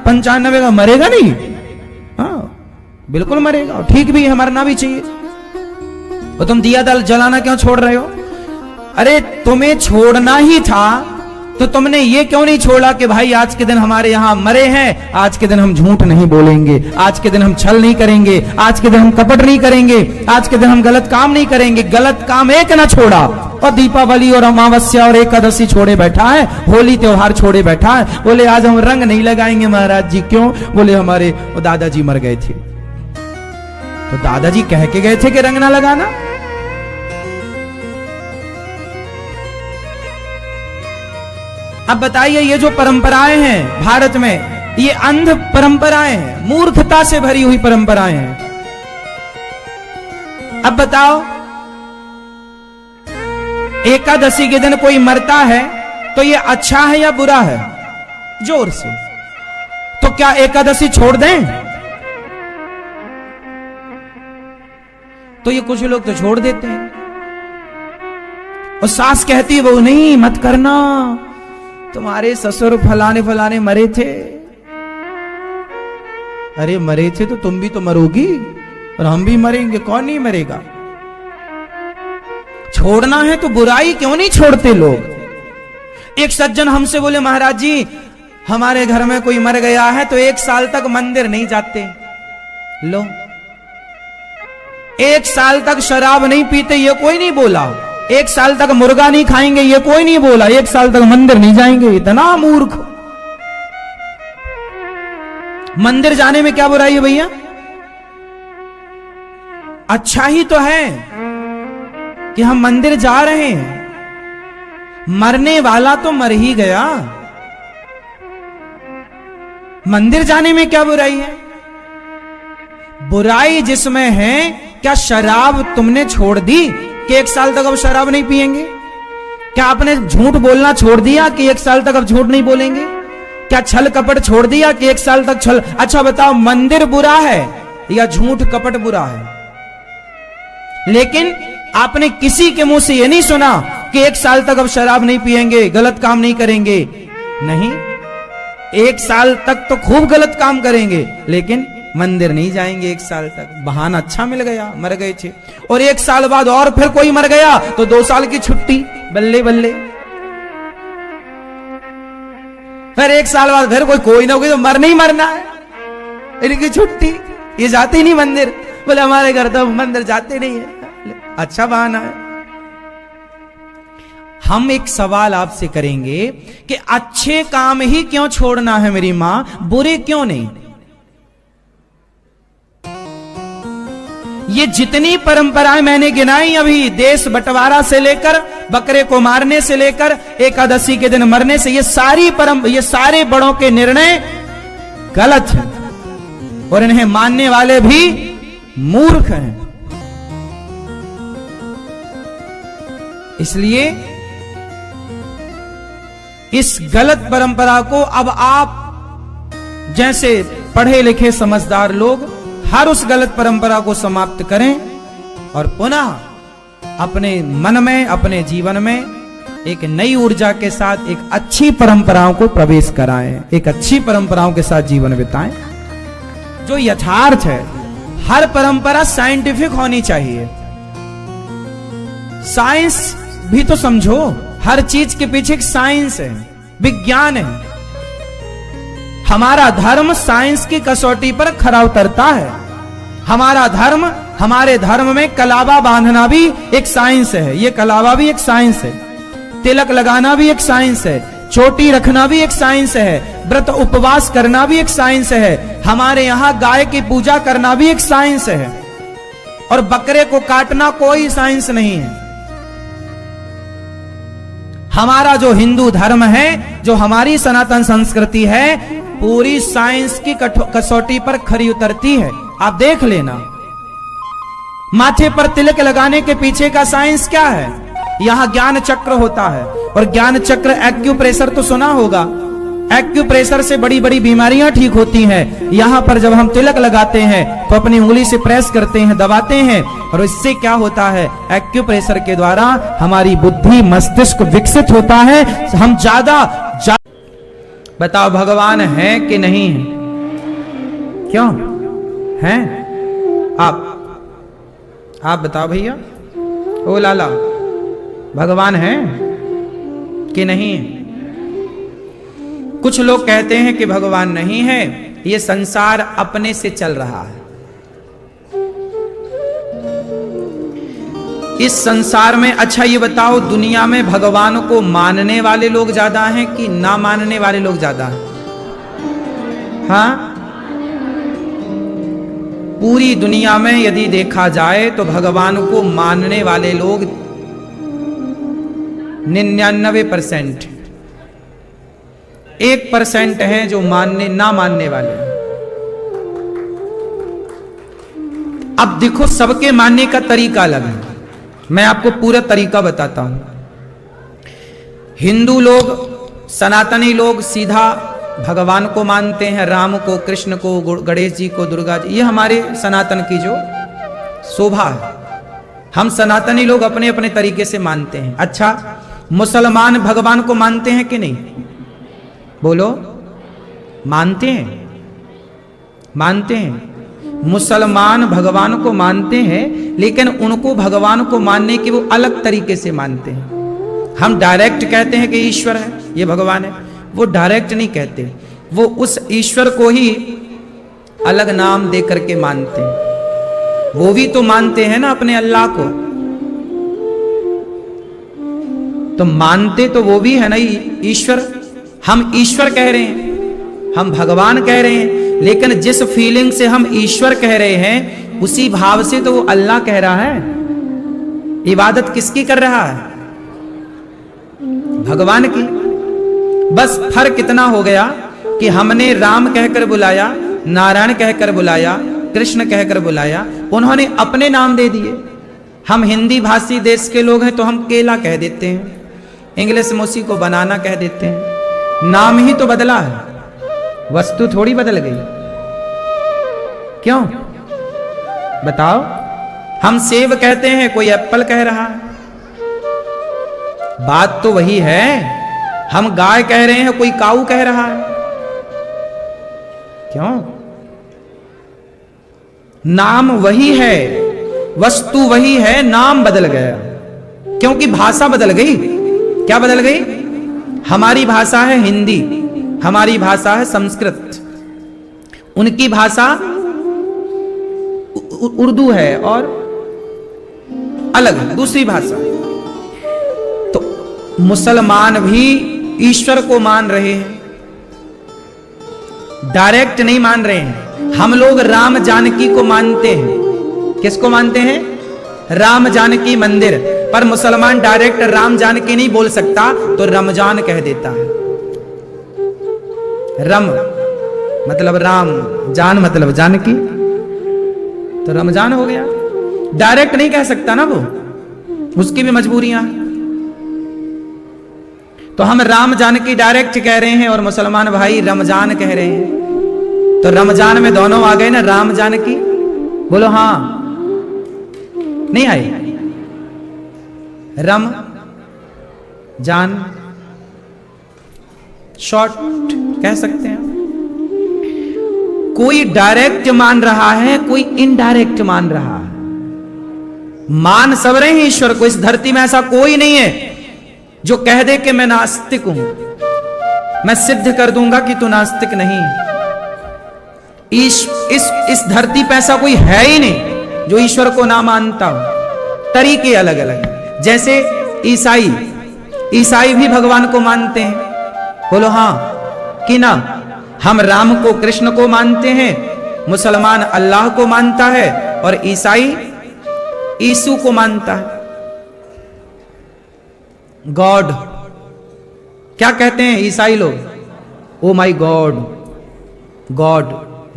95 का मरेगा नहीं? हाँ बिल्कुल मरेगा, ठीक भी है, मरना भी चाहिए। तो तुम दिया दल जलाना क्यों छोड़ रहे हो? अरे तुम्हें छोड़ना ही था तो तुमने ये क्यों नहीं छोड़ा कि भाई आज के दिन हमारे यहां मरे हैं, आज के दिन हम झूठ नहीं बोलेंगे, आज के दिन हम छल नहीं करेंगे, आज के दिन हम कपट नहीं करेंगे, आज के दिन हम गलत काम नहीं करेंगे। गलत काम एक ना छोड़ा और दीपावली और अमावस्या और एकादशी छोड़े बैठा है, होली त्योहार छोड़े बैठा है। बोले आज हम रंग नहीं लगाएंगे महाराज जी। क्यों? बोले हमारे दादाजी मर गए थे। तो दादाजी कह के गए थे कि रंग ना लगाना। अब बताइए ये जो परंपराएं हैं भारत में, ये अंध परंपराएं हैं, मूर्खता से भरी हुई परंपराएं हैं। अब बताओ एकादशी के दिन कोई मरता है तो ये अच्छा है या बुरा है? जोर से। तो क्या एकादशी छोड़ दें? तो ये कुछ लोग तो छोड़ देते हैं और सास कहती है वो नहीं मत करना, तुम्हारे ससुर फलाने फलाने मरे थे। अरे मरे थे तो तुम भी तो मरोगी और हम भी मरेंगे, कौन नहीं मरेगा? छोड़ना है तो बुराई क्यों नहीं छोड़ते लोग? एक सज्जन हमसे बोले महाराज जी हमारे घर में कोई मर गया है तो 1 साल तक मंदिर नहीं जाते। लो 1 साल तक शराब नहीं पीते, ये कोई नहीं बोला। 1 साल तक मुर्गा नहीं खाएंगे, ये कोई नहीं बोला। 1 साल तक मंदिर नहीं जाएंगे, इतना मूर्ख। मंदिर जाने में क्या बुराई है भैया? अच्छा ही तो है कि हम मंदिर जा रहे हैं। मरने वाला तो मर ही गया, मंदिर जाने में क्या बुराई है? बुराई जिसमें है, क्या शराब तुमने छोड़ दी कि 1 साल तक अब शराब नहीं पिएंगे? क्या आपने झूठ बोलना छोड़ दिया कि 1 साल तक अब झूठ नहीं बोलेंगे? क्या छल कपट छोड़ दिया कि 1 साल तक छल? अच्छा बताओ मंदिर बुरा है या झूठ कपट बुरा है? लेकिन आपने किसी के मुंह से यह नहीं सुना कि 1 साल तक अब शराब नहीं पिएंगे, गलत काम नहीं करेंगे। नहीं, 1 साल तक तो खूब गलत काम करेंगे लेकिन मंदिर नहीं जाएंगे 1 साल तक। बहाना अच्छा मिल गया, मर गए थे। और 1 साल बाद और फिर कोई मर गया तो 2 साल की छुट्टी, बल्ले बल्ले। फिर 1 साल बाद फिर कोई ना कोई तो मरना ही मरना है, इनकी छुट्टी, ये जाते ही नहीं मंदिर। बोले हमारे घर तो मंदिर जाते नहीं है। अच्छा बहाना है। हम एक सवाल आपसे करेंगे कि अच्छे काम ही क्यों छोड़ना है मेरी मां, बुरे क्यों नहीं? ये जितनी परंपराएं मैंने गिनाई अभी, देश बंटवारा से लेकर बकरे को मारने से लेकर एकादशी के दिन मरने से, ये सारे बड़ों के निर्णय गलत हैं और इन्हें मानने वाले भी मूर्ख हैं। इसलिए इस गलत परंपरा को अब आप जैसे पढ़े लिखे समझदार लोग हर उस गलत परंपरा को समाप्त करें और पुनः अपने मन में, अपने जीवन में एक नई ऊर्जा के साथ एक अच्छी परंपराओं को प्रवेश कराएं, एक अच्छी परंपराओं के साथ जीवन बिताएं जो यथार्थ है। हर परंपरा साइंटिफिक होनी चाहिए। साइंस भी तो समझो, हर चीज के पीछे एक साइंस है, विज्ञान है। हमारा धर्म साइंस की कसौटी पर खरा उतरता है। हमारा धर्म, हमारे धर्म में कलावा बांधना भी एक साइंस है, ये कलावा भी एक साइंस है, तिलक लगाना भी एक साइंस है, चोटी रखना भी एक साइंस है, व्रत उपवास करना भी एक साइंस है, हमारे यहां गाय की पूजा करना भी एक साइंस है, और बकरे को काटना कोई साइंस नहीं है। हमारा जो हिंदू धर्म है, जो हमारी सनातन संस्कृति है, पूरी साइंस की कसौटी पर खरी उतरती है। आप देख लेना, माथे पर तिलक लगाने के पीछे का साइंस क्या है? यहां ज्ञान चक्र होता है, और ज्ञान चक्र, एक्यूप्रेशर तो सुना होगा, एक्यूप्रेशर से बड़ी बड़ी बीमारियां ठीक होती हैं। यहां पर जब हम तिलक लगाते हैं तो अपनी उंगली से प्रेस करते हैं, दबाते हैं, और इससे क्या होता है? एक्यूप्रेशर के द्वारा हमारी बुद्धि, मस्तिष्क विकसित होता है। हम ज्यादा बताओ, भगवान है कि नहीं है? क्यों हैं? आप बताओ भैया, ओ लाला, भगवान है कि नहीं है? कुछ लोग कहते हैं कि भगवान नहीं है, ये संसार अपने से चल रहा है। इस संसार में, अच्छा ये बताओ, दुनिया में भगवान को मानने वाले लोग ज्यादा हैं कि ना मानने वाले लोग ज्यादा हैं? हाँ, पूरी दुनिया में यदि देखा जाए तो भगवान को मानने वाले लोग 99%, 1% है जो ना मानने वाले। अब देखो, सबके मानने का तरीका अलग है। मैं आपको पूरा तरीका बताता हूं। हिंदू लोग, सनातनी लोग सीधा भगवान को मानते हैं, राम को, कृष्ण को, गणेश जी को, दुर्गा जी। ये हमारे सनातन की जो शोभा है, हम सनातनी लोग अपने अपने तरीके से मानते हैं। अच्छा, मुसलमान भगवान को मानते हैं कि नहीं? बोलो, मानते हैं? मानते हैं। मुसलमान भगवान को मानते हैं, लेकिन उनको भगवान को मानने के वो अलग तरीके से मानते हैं। हम डायरेक्ट कहते हैं कि ईश्वर है, ये भगवान है, वो डायरेक्ट नहीं कहते, वो उस ईश्वर को ही अलग नाम दे करके मानते हैं। वो भी तो मानते हैं ना अपने अल्लाह को, तो मानते तो वो भी है ना ईश्वर। हम ईश्वर कह रहे हैं, हम भगवान कह रहे हैं, लेकिन जिस फीलिंग से हम ईश्वर कह रहे हैं, उसी भाव से तो वो अल्लाह कह रहा है। इबादत किसकी कर रहा है? भगवान की। बस फर्क इतना हो गया कि हमने राम कहकर बुलाया, नारायण कहकर बुलाया, कृष्ण कहकर बुलाया, उन्होंने अपने नाम दे दिए। हम हिंदी भाषी देश के लोग हैं तो हम केला कह देते हैं, इंग्लिश में उसी को बनाना कह देते हैं। नाम ही तो बदला है, वस्तु थोड़ी बदल गई। क्यों बताओ? हम सेब कहते हैं, कोई एप्पल कह रहा है, बात तो वही है। हम गाय कह रहे हैं, कोई काऊ कह रहा है। क्यों? नाम वही है, वस्तु वही है, नाम बदल गया क्योंकि भाषा बदल गई। क्या बदल गई? हमारी भाषा है हिंदी, हमारी भाषा है संस्कृत, उनकी भाषा उर्दू है और अलग है, दूसरी भाषा। तो मुसलमान भी ईश्वर को मान रहे हैं, डायरेक्ट नहीं मान रहे हैं। हम लोग राम जानकी को मानते हैं। किसको मानते हैं? राम जानकी मंदिर। पर मुसलमान डायरेक्ट राम जानकी नहीं बोल सकता, तो रमजान कह देता है। रम मतलब राम, जान मतलब जानकी, तो रमजान हो गया। डायरेक्ट नहीं कह सकता ना वो, उसकी भी मजबूरियां हैं। तो हम राम जानकी डायरेक्ट कह रहे हैं और मुसलमान भाई रमजान कह रहे हैं। तो रमजान में दोनों आ गए ना, राम जानकी। बोलो हाँ, नहीं आए? रम जान शॉर्ट कह सकते हैं। कोई डायरेक्ट मान रहा है, कोई इनडायरेक्ट मान रहा है। मान सब रहे हैं ईश्वर को। इस धरती में ऐसा कोई नहीं है जो कह दे कि मैं नास्तिक हूं, मैं सिद्ध कर दूंगा कि तू नास्तिक नहीं। इस धरती पे ऐसा कोई है ही नहीं जो ईश्वर को ना मानता हो। तरीके अलग अलग हैं। जैसे ईसाई भी भगवान को मानते हैं। बोलो हाँ कि ना? हम राम को, कृष्ण को मानते हैं, मुसलमान अल्लाह को मानता है और ईसाई यीशु को मानता है। गॉड क्या कहते हैं ईसाई लोग? ओ माई गॉड।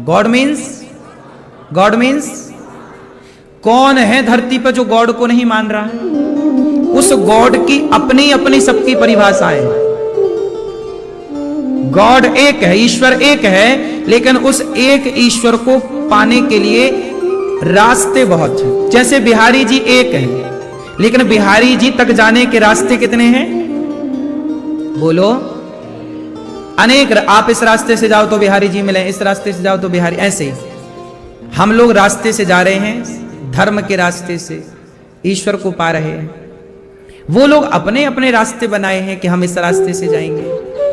गॉड मीन्स कौन है धरती पर जो गॉड को नहीं मान रहा है? उस गॉड की अपनी अपनी सबकी परिभाषाएं। गॉड एक है, ईश्वर एक है, लेकिन उस एक ईश्वर को पाने के लिए रास्ते बहुत हैं। जैसे बिहारी जी एक हैं, लेकिन बिहारी जी तक जाने के रास्ते कितने हैं? बोलो अनेक। आप इस रास्ते से जाओ तो बिहारी जी मिले, इस रास्ते से जाओ तो बिहारी। ऐसे ही हम लोग रास्ते से जा रहे हैं, धर्म के रास्ते से ईश्वर को पा रहे हैं। वो लोग अपने अपने रास्ते बनाए हैं कि हम इस रास्ते से जाएंगे।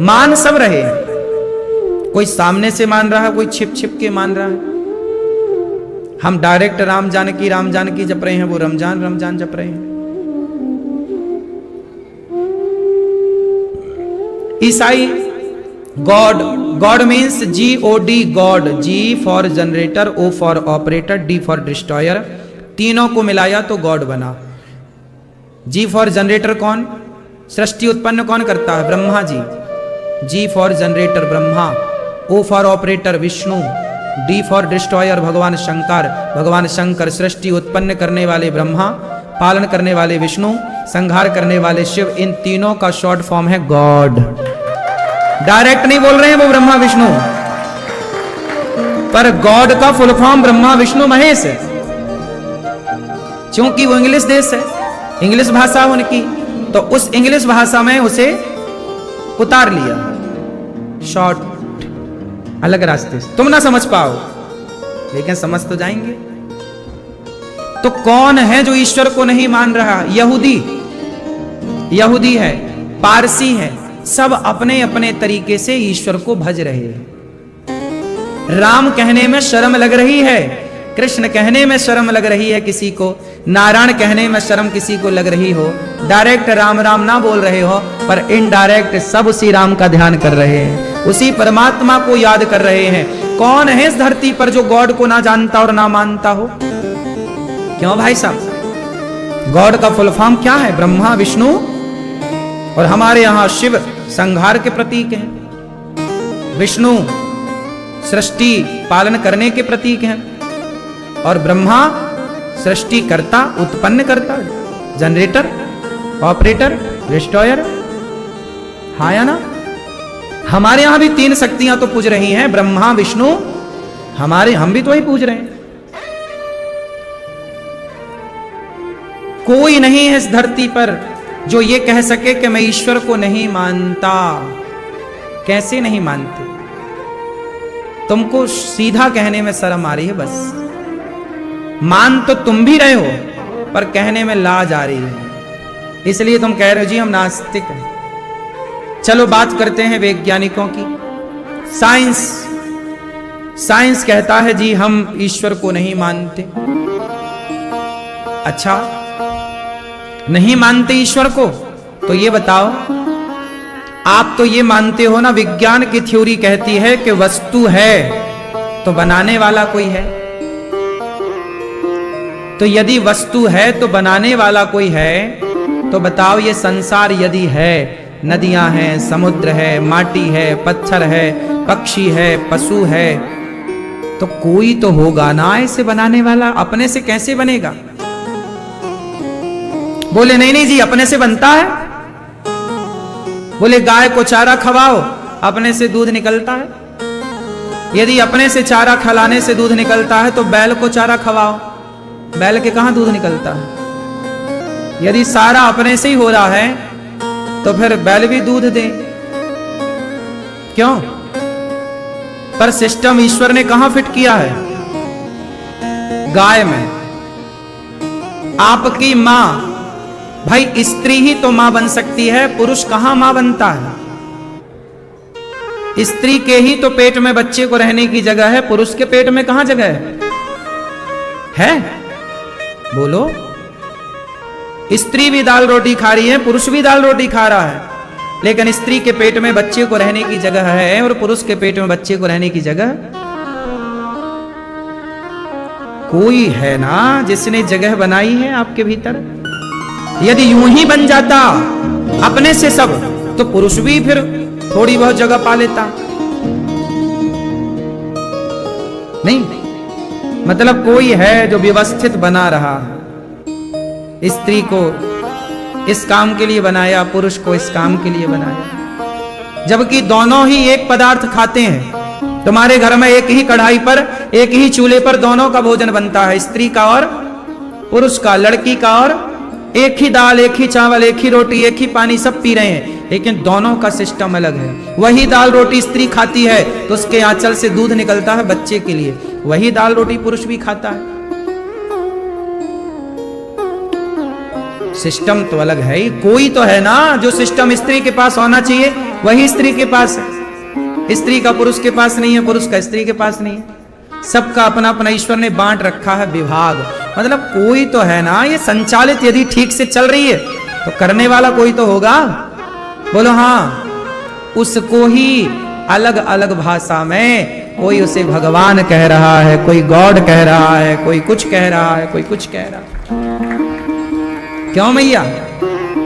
मान सब रहे हैं, कोई सामने से मान रहा है, कोई छिप छिप के मान रहा है। हम डायरेक्ट राम जानकी जप रहे हैं, वो रमजान जप रहे हैं। ईसाई God means GOD, God. G for generator, O for operator, D for destroyer. तीनों को मिलाया तो गॉड बना। G फॉर जनरेटर कौन? सृष्टि उत्पन्न कौन करता है? Brahma ji. G for generator Brahma, O for operator Vishnu, D for destroyer भगवान शंकर। सृष्टि उत्पन्न करने वाले ब्रह्मा, पालन करने वाले विष्णु, संहार करने वाले शिव। इन तीनों का शॉर्ट फॉर्म है गॉड। डायरेक्ट नहीं बोल रहे हैं वो ब्रह्मा विष्णु, पर गॉड का फुल फॉर्म ब्रह्मा विष्णु महेश है। क्योंकि वो इंग्लिश देश है, इंग्लिश भाषा उनकी, तो उस इंग्लिश भाषा में उसे उतार लिया शॉर्ट, अलग रास्ते से। तुम ना समझ पाओ, लेकिन समझ तो जाएंगे। तो कौन है जो ईश्वर को नहीं मान रहा? यहूदी है, पारसी है, सब अपने अपने तरीके से ईश्वर को भज रहे हैं। राम कहने में शर्म लग रही है, कृष्ण कहने में शर्म लग रही है किसी को, नारायण कहने में शर्म किसी को लग रही हो। डायरेक्ट राम राम ना बोल रहे हो, पर इनडायरेक्ट सब उसी राम का ध्यान कर रहे हैं, उसी परमात्मा को याद कर रहे हैं। कौन है इस धरती पर जो गॉड को ना जानता और ना मानता हो? क्यों भाई साहब? गॉड का फुल फॉर्म क्या है? ब्रह्मा विष्णु, और हमारे यहां शिव संहार के प्रतीक हैं, विष्णु सृष्टि पालन करने के प्रतीक हैं, और ब्रह्मा सृष्टि करता, उत्पन्न करता, जनरेटर, ऑपरेटर, डिस्ट्रॉयर। हाँ या ना? हमारे यहां भी तीन शक्तियां तो पूज रही हैं, ब्रह्मा विष्णु, हम भी तो वही पूज रहे हैं। कोई नहीं है इस धरती पर जो ये कह सके कि मैं ईश्वर को नहीं मानता। कैसे नहीं मानते? तुमको सीधा कहने में शर्म आ रही है बस। मान तो तुम भी रहे हो, पर कहने में लाज आ रही है, इसलिए तुम कह रहे हो जी हम नास्तिक हैं। चलो बात करते हैं वैज्ञानिकों की। साइंस कहता है जी हम ईश्वर को नहीं मानते। अच्छा, नहीं मानते ईश्वर को, तो ये बताओ, आप तो ये मानते हो ना, विज्ञान की थ्योरी कहती है कि वस्तु है तो बनाने वाला कोई है। तो यदि वस्तु है तो बनाने वाला कोई है, तो बताओ ये संसार यदि है, नदियां हैं, समुद्र है, माटी है, पत्थर है, पक्षी है, पशु है, तो कोई तो होगा ना इसे बनाने वाला। अपने से कैसे बनेगा? बोले नहीं नहीं जी अपने से बनता है। बोले गाय को चारा खवाओ, अपने से दूध निकलता है। यदि अपने से चारा खिलाने से दूध निकलता है तो बैल को चारा खवाओ, बैल के कहां दूध निकलता है? यदि सारा अपने से ही हो रहा है तो फिर बैल भी दूध दे, क्यों? पर सिस्टम ईश्वर ने कहां फिट किया है? गाय में। आपकी मां, भाई स्त्री ही तो मां बन सकती है, पुरुष कहां मां बनता है? स्त्री के ही तो पेट में बच्चे को रहने की जगह है, पुरुष के पेट में कहां जगह है? बोलो। स्त्री भी दाल रोटी खा रही है, पुरुष भी दाल रोटी खा रहा है, लेकिन स्त्री के पेट में बच्चे को रहने की जगह है और पुरुष के पेट में बच्चे को रहने की जगह कोई है ना जिसने जगह बनाई है आपके भीतर। यदि यूं ही बन जाता अपने से सब, तो पुरुष भी फिर थोड़ी बहुत जगह पा लेता। नहीं, मतलब कोई है जो व्यवस्थित बना रहा है। स्त्री को इस काम के लिए बनाया, पुरुष को इस काम के लिए बनाया, जबकि दोनों ही एक पदार्थ खाते हैं। तुम्हारे घर में एक ही कढ़ाई पर, एक ही चूल्हे पर दोनों का भोजन बनता है, स्त्री का और पुरुष का, लड़की का और, एक ही दाल, एक ही चावल, एक ही रोटी, एक ही पानी, सब पी रहे हैं, लेकिन दोनों का सिस्टम अलग है। वही दाल रोटी स्त्री खाती है तो उसके आंचल से दूध निकलता है बच्चे के लिए, वही दाल रोटी पुरुष भी खाता है। सिस्टम तो अलग है ही। कोई तो है ना जो सिस्टम स्त्री के पास होना चाहिए वही स्त्री के पास है, स्त्री का पुरुष के पास नहीं है, पुरुष का स्त्री के पास नहीं है। सबका अपना अपना ईश्वर ने बांट रखा है विभाग। मतलब कोई तो है ना, ये संचालित यदि ठीक से चल रही है तो करने वाला कोई तो होगा। बोलो हाँ। उसको ही अलग अलग भाषा में कोई उसे भगवान कह रहा है, कोई गॉड कह रहा है, कोई कुछ कह रहा है, कोई कुछ कह रहा है। क्यों भैया?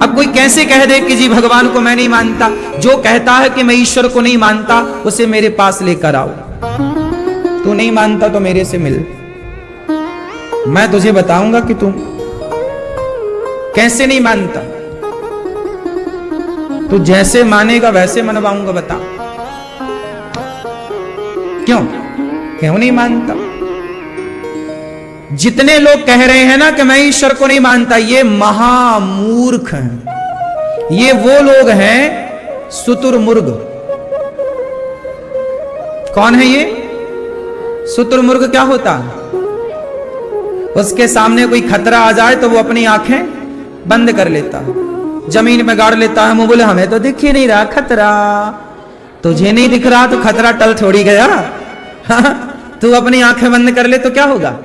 अब कोई कैसे कह दे कि जी भगवान को मैं नहीं मानता? जो कहता है कि मैं ईश्वर को नहीं मानता उसे मेरे पास लेकर आओ। तू नहीं मानता तो मेरे से मिल, मैं तुझे बताऊंगा कि तू कैसे नहीं मानता। तू जैसे मानेगा वैसे मनवाऊंगा, बता क्यों क्यों नहीं मानता? जितने लोग कह रहे हैं ना कि मैं ईश्वर को नहीं मानता, ये महामूर्ख हैं। ये वो लोग हैं शुतुरमुर्ग। कौन है ये शुतुरमुर्ग? क्या होता है? उसके सामने कोई खतरा आ जाए तो वो अपनी आंखें बंद कर लेता है, जमीन में गाड़ लेता है, मुंह बोले हमें तो दिख ही नहीं रहा खतरा। तुझे नहीं दिख रहा तो खतरा टल थोड़ी गया। तू अपनी आंखें बंद कर ले तो क्या होगा?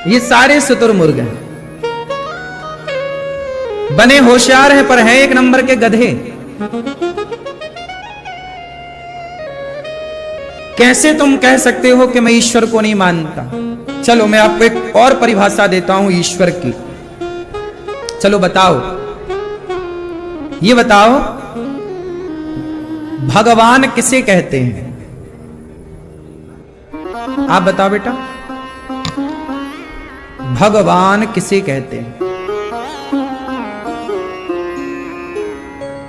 ये सारे शुतुरमुर्ग हैं, बने होशियार हैं पर हैं एक नंबर के गधे। कैसे तुम कह सकते हो कि मैं ईश्वर को नहीं मानता? चलो मैं आपको एक और परिभाषा देता हूं ईश्वर की। चलो बताओ, ये बताओ भगवान किसे कहते हैं? आप बताओ बेटा, भगवान किसे कहते हैं?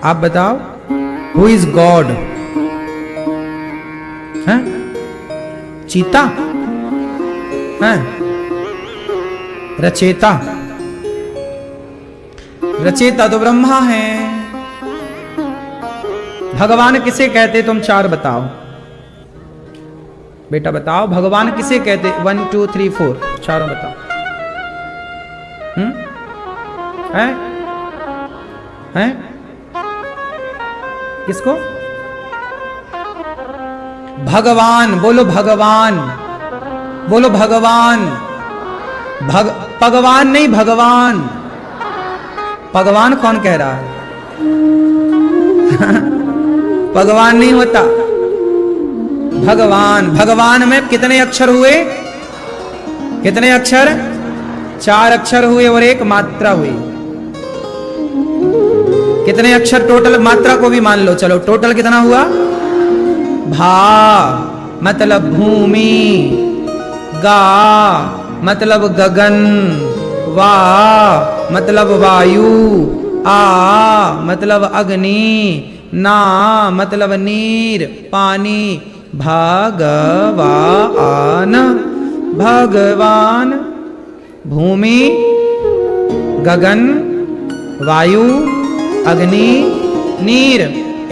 आप बताओ। Who is God? है चीता है? रचेता? रचेता तो ब्रह्मा है। भगवान किसे कहते? तुम चार बताओ बेटा, बताओ भगवान किसे कहते? 1 2 3 4 चारों बताओ। है किसको? भगवान, बोलो भगवान, बोलो भगवान। भगवान नहीं, भगवान। भगवान कौन कह रहा है? भगवान नहीं होता, भगवान। भगवान में कितने अक्षर हुए? कितने अक्षर? 4 अक्षर हुए और 1 मात्रा हुई। कितने अक्षर टोटल? मात्रा को भी मान लो, चलो टोटल कितना हुआ? भा मतलब भूमि, गा मतलब गगन, वा मतलब वायु, आ मतलब अग्नि, ना मतलब नीर पानी, भगवान भगवान। भूमि, गगन, वायु, अग्नि, नीर,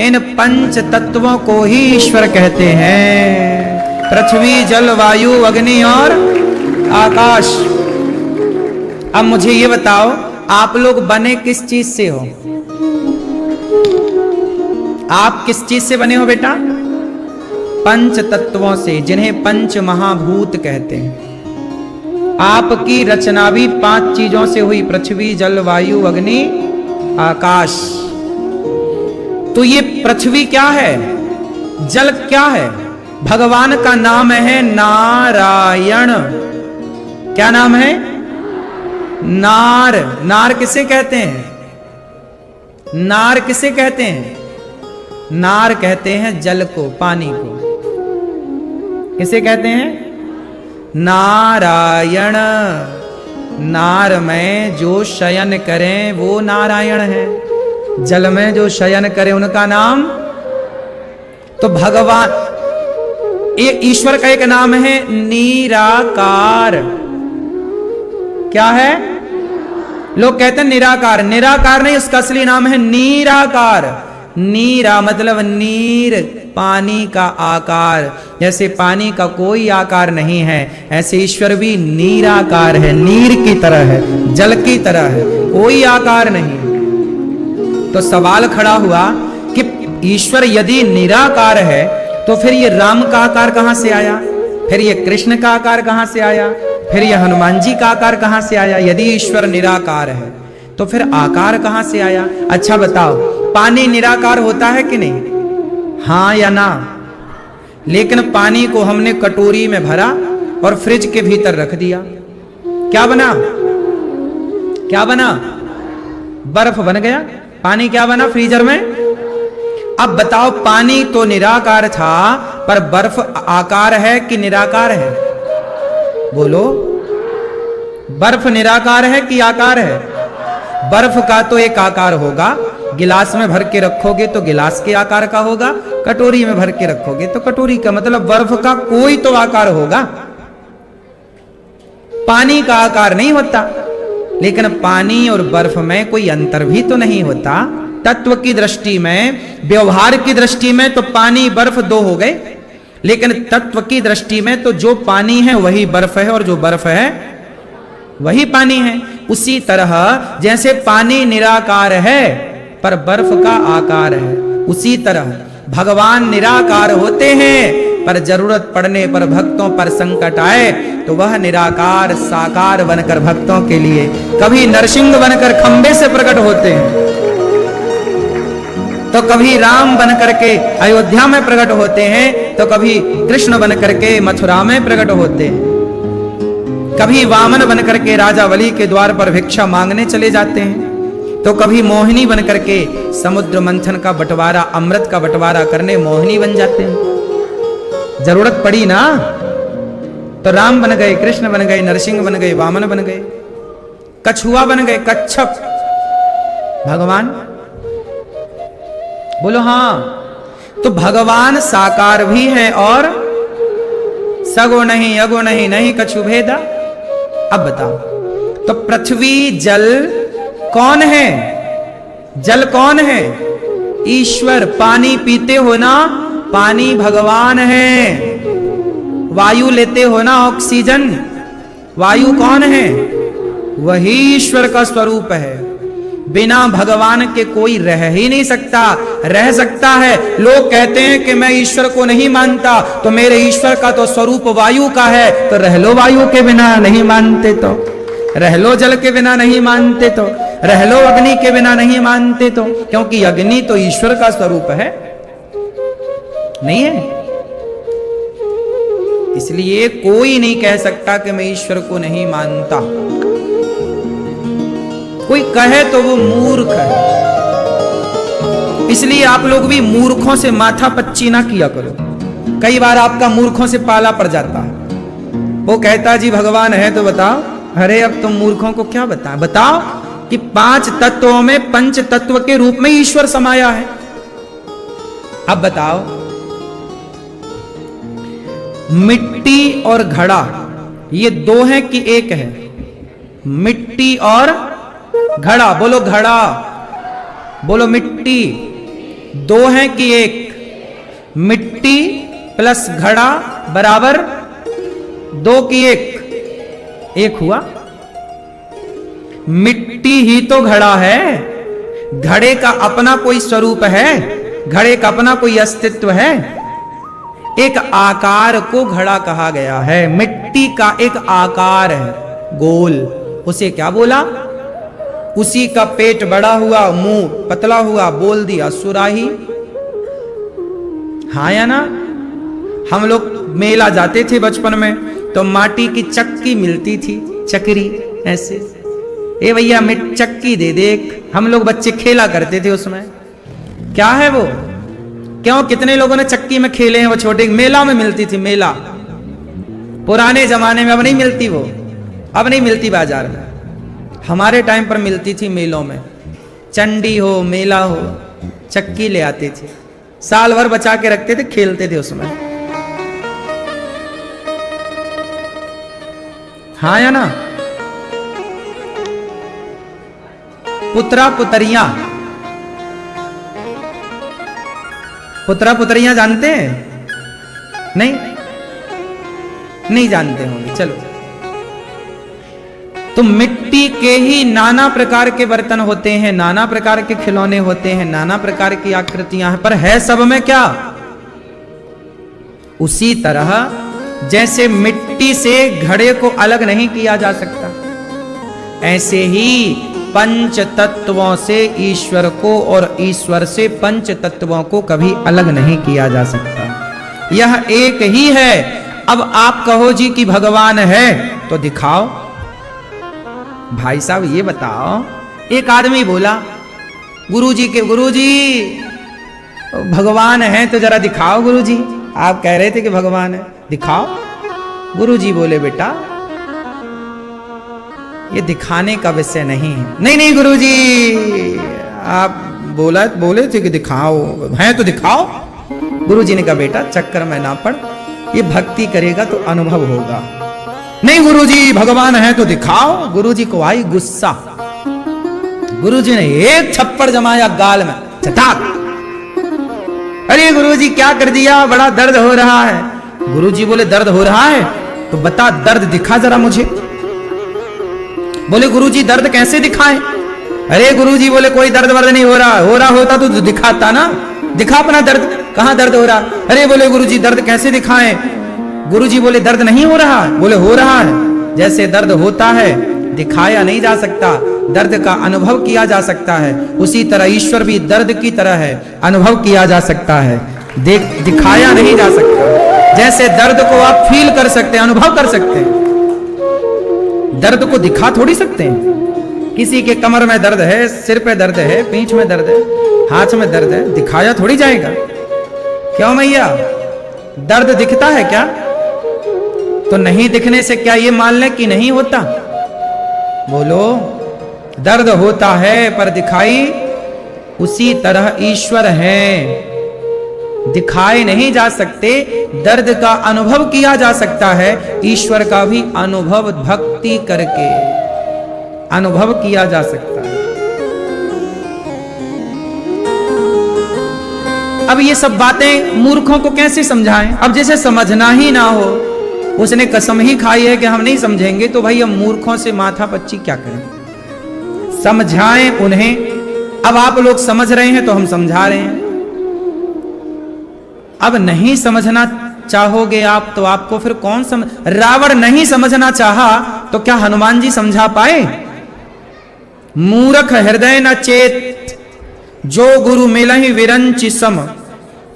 इन 5 तत्वों को ही ईश्वर कहते हैं। पृथ्वी, जल, वायु, अग्नि और आकाश। अब मुझे ये बताओ, आप लोग बने किस चीज से हो? आप किस चीज से बने हो बेटा? 5 तत्वों से, जिन्हें 5 महाभूत कहते हैं। आपकी रचना भी 5 चीजों से हुई, पृथ्वी, जल, वायु, अग्नि, आकाश। तो ये पृथ्वी क्या है? जल क्या है? भगवान का नाम है नारायण। क्या नाम है? नार। नार किसे कहते हैं? नार किसे कहते हैं? नार कहते हैं जल को, पानी को। किसे कहते हैं? नारायण। नार में जो शयन करें वो नारायण है, जल में जो शयन करे उनका नाम। तो भगवान, एक ईश्वर का एक नाम है निराकार। क्या है? लोग कहते हैं निराकार, निराकार नहीं, उसका असली नाम है निराकार। नीरा मतलब नीर, पानी का आकार। जैसे पानी का कोई आकार नहीं है, ऐसे ईश्वर भी निराकार है, नीर की तरह है, जल की तरह है, कोई आकार नहीं। तो सवाल खड़ा हुआ कि ईश्वर यदि निराकार है तो फिर ये राम का आकार कहां से आया? फिर ये कृष्ण का आकार कहां से आया? फिर ये हनुमान जी का आकार कहां से आया? यदि ईश्वर निराकार है तो फिर आकार कहां से आया? अच्छा बताओ, पानी निराकार होता है कि नहीं? हां या ना? लेकिन पानी को हमने कटोरी में भरा और फ्रिज के भीतर रख दिया, क्या बना? क्या बना? बर्फ बन गया। पानी क्या बना फ्रीजर में? अब बताओ, पानी तो निराकार था, पर बर्फ आकार है कि निराकार है? बोलो, बर्फ निराकार है कि आकार है? बर्फ का तो एक आकार होगा, गिलास में भर के रखोगे तो गिलास के आकार का होगा, कटोरी में भर के रखोगे तो कटोरी का, मतलब बर्फ का कोई तो आकार होगा। पानी का आकार नहीं होता। लेकिन पानी और बर्फ में कोई अंतर भी तो नहीं होता। तत्व की दृष्टि में, व्यवहार की दृष्टि में तो पानी बर्फ 2 हो गए, लेकिन तत्व की दृष्टि में तो जो पानी है वही बर्फ है और जो बर्फ है वही पानी है। उसी तरह जैसे पानी निराकार है पर बर्फ का आकार है, उसी तरह भगवान निराकार होते हैं, पर जरूरत पड़ने पर भक्तों पर संकट आए तो वह निराकार साकार बनकर भक्तों के लिए, कभी नरसिंह बनकर खंबे से प्रकट होते हैं, तो कभी राम बनकर के अयोध्या में प्रकट होते हैं, तो कभी कृष्ण बनकर के मथुरा में प्रकट होते हैं, कभी वामन बनकर के राजा बलि के द्वार पर भिक्षा मांगने चले जाते हैं, तो कभी मोहिनी बनकर के समुद्र मंथन का बंटवारा, अमृत का बंटवारा करने मोहिनी बन जाते हैं। जरूरत पड़ी ना तो राम बन गए, कृष्ण बन गए, नरसिंह बन गए, वामन बन गए, कछुआ बन गए, कच्छप भगवान। बोलो हाँ। तो भगवान साकार भी है और सगो नहीं अगो नहीं, नहीं कछु भेदा। अब बताओ, तो पृथ्वी जल कौन है? जल कौन है? ईश्वर। पानी पीते हो ना, पानी भगवान है। वायु लेते हो ना, ऑक्सीजन, वायु कौन है? वही ईश्वर का स्वरूप है। बिना भगवान के कोई रह ही नहीं सकता। रह सकता है, लोग कहते हैं कि मैं ईश्वर को नहीं मानता, तो मेरे ईश्वर का तो स्वरूप वायु का है, तो रह लो वायु के बिना, नहीं मानते तो रह लो जल के बिना, नहीं मानते तो रह लो अग्नि के बिना, नहीं मानते तो, क्योंकि अग्नि तो ईश्वर का स्वरूप है, नहीं है। इसलिए कोई नहीं कह सकता कि मैं ईश्वर को नहीं मानता। कोई कहे तो वो मूर्ख है। इसलिए आप लोग भी मूर्खों से माथा पच्ची ना किया करो। कई बार आपका मूर्खों से पाला पड़ जाता है। वो कहता जी भगवान है तो बताओ। अरे अब तुम मूर्खों को क्या बताएं? बताओ कि 5 तत्वों में पंच तत्व के रूप में ईश्वर समाया है। अब बताओ, मिट्टी और घड़ा ये 2 है कि एक है? मिट्टी और घड़ा, बोलो घड़ा, बोलो मिट्टी, 2 है कि एक? मिट्टी प्लस घड़ा बराबर 2 की 1, 1 हुआ। मिट्टी ही तो घड़ा है। घड़े का अपना कोई स्वरूप है, घड़े का अपना कोई अस्तित्व है। एक आकार को घड़ा कहा गया है। मिट्टी का एक आकार है गोल, उसे क्या बोला? उसी का पेट बड़ा हुआ, मुंह पतला हुआ, बोल दिया सुराही। हाँ या ना? हम लोग मेला जाते थे बचपन में, तो माटी की चक्की मिलती थी, चक्री ऐसे, ए भैया मिट चक्की दे दे। हम लोग बच्चे खेला करते थे उसमें। क्या है वो? क्यों, कितने लोगों ने चक्की में खेले हैं? वो छोटे मेला में मिलती थी, मेला पुराने जमाने में। अब नहीं मिलती वो, अब नहीं मिलती बाजार में। हमारे टाइम पर मिलती थी मेलों में। चंडी हो, मेला हो, चक्की ले आते थे, साल भर बचा के रखते थे, खेलते थे उसमें। हाँ या ना? पुत्रा पुतरियां, पुत्रा पुतरियां जानते हैं? नहीं, नहीं जानते होंगे। चलो, तो मिट्टी के ही नाना प्रकार के बर्तन होते हैं, नाना प्रकार के खिलौने होते हैं, नाना प्रकार की आकृतियां हैं, पर है सब में क्या? उसी तरह जैसे मिट्टी से घड़े को अलग नहीं किया जा सकता, ऐसे ही पंच तत्वों से ईश्वर को और ईश्वर से पंच तत्वों को कभी अलग नहीं किया जा सकता। यह एक ही है। अब आप कहो जी कि भगवान है तो दिखाओ। भाई साहब ये बताओ, एक आदमी बोला गुरुजी भगवान है तो जरा दिखाओ गुरुजी। आप कह रहे थे कि भगवान है, दिखाओ। गुरुजी बोले बेटा ये दिखाने का विषय नहीं है। नहीं गुरुजी, आप बोले थे कि दिखाओ, है तो दिखाओ। गुरुजी ने कहा बेटा चक्कर में ना पड़, ये भक्ति करेगा तो अनुभव होगा। नहीं गुरुजी भगवान है तो दिखाओ। गुरुजी को आई गुस्सा। गुरुजी ने एक थप्पड़ जमाया गाल में, चटाक। अरे गुरुजी क्या कर दिया, बड़ा दर्द हो रहा है। गुरुजी बोले दर्द हो रहा है तो बता, दर्द दिखा जरा मुझे। बोले गुरुजी दर्द कैसे दिखाएं? अरे गुरुजी बोले कोई दर्द वर्द नहीं हो रहा होता तो दिखाता ना, दिखा अपना दर्द, कहां दर्द हो रहा? अरे बोले गुरुजी दर्द कैसे दिखाएं? गुरुजी बोले दर्द नहीं हो रहा? बोले हो रहा है। जैसे दर्द होता है दिखाया नहीं जा सकता, दर्द का अनुभव किया जा सकता है, उसी तरह ईश्वर भी दर्द की तरह है, अनुभव किया जा सकता है, दिखाया नहीं जा सकता। जैसे दर्द को आप फील कर सकते हैं, अनुभव कर सकते हैं, दर्द को दिखा थोड़ी सकते हैं। किसी के कमर में दर्द है, सिर पे दर्द है, पीठ में दर्द है, हाथ में दर्द है, दिखाया थोड़ी जाएगा। क्यों भैया, दर्द दिखता है क्या? तो नहीं दिखने से क्या ये मान लें कि नहीं होता? बोलो, दर्द होता है पर दिखाई उसी तरह ईश्वर है, दिखाए नहीं जा सकते, दर्द का अनुभव किया जा सकता है। ईश्वर का भी अनुभव भक्ति करके अनुभव किया जा सकता है। अब ये सब बातें मूर्खों को कैसे समझाएं? अब जैसे समझना ही ना हो, उसने कसम ही खाई है कि हम नहीं समझेंगे, तो भाई हम मूर्खों से माथा पच्ची क्या करें? समझाएं उन्हें। अब आप लोग समझ रहे हैं तो हम समझा रहे हैं। अब नहीं समझना चाहोगे आप तो आपको फिर कौन समझ। रावण नहीं समझना चाहा तो क्या हनुमान जी समझा पाए? मूर्ख हृदय न चेत, जो गुरु मिलहि विरंचि सम,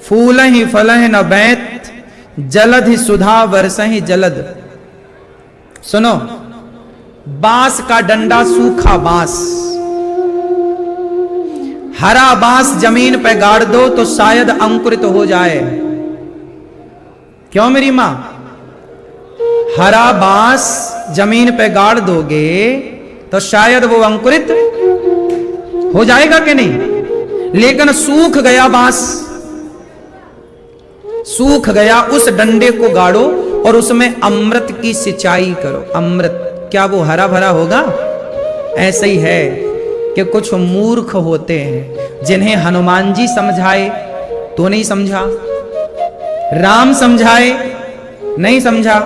फूलहि फलहि न बैत, जलधि सुधा बरसहि जलद। सुनो, बांस का डंडा, सूखा बांस, हरा बांस जमीन पे गाड़ दो तो शायद अंकुरित हो जाए। क्यों मेरी मां? हरा बांस जमीन पे गाड़ दोगे तो शायद वो अंकुरित हो जाएगा कि नहीं? लेकिन सूख गया बांस, सूख गया, उस डंडे को गाड़ो और उसमें अमृत की सिंचाई करो। अमृत, क्या वो हरा भरा होगा? ऐसे ही है कि कुछ मूर्ख होते हैं जिन्हें हनुमान जी समझाए तो नहीं समझा, राम समझाए नहीं समझा।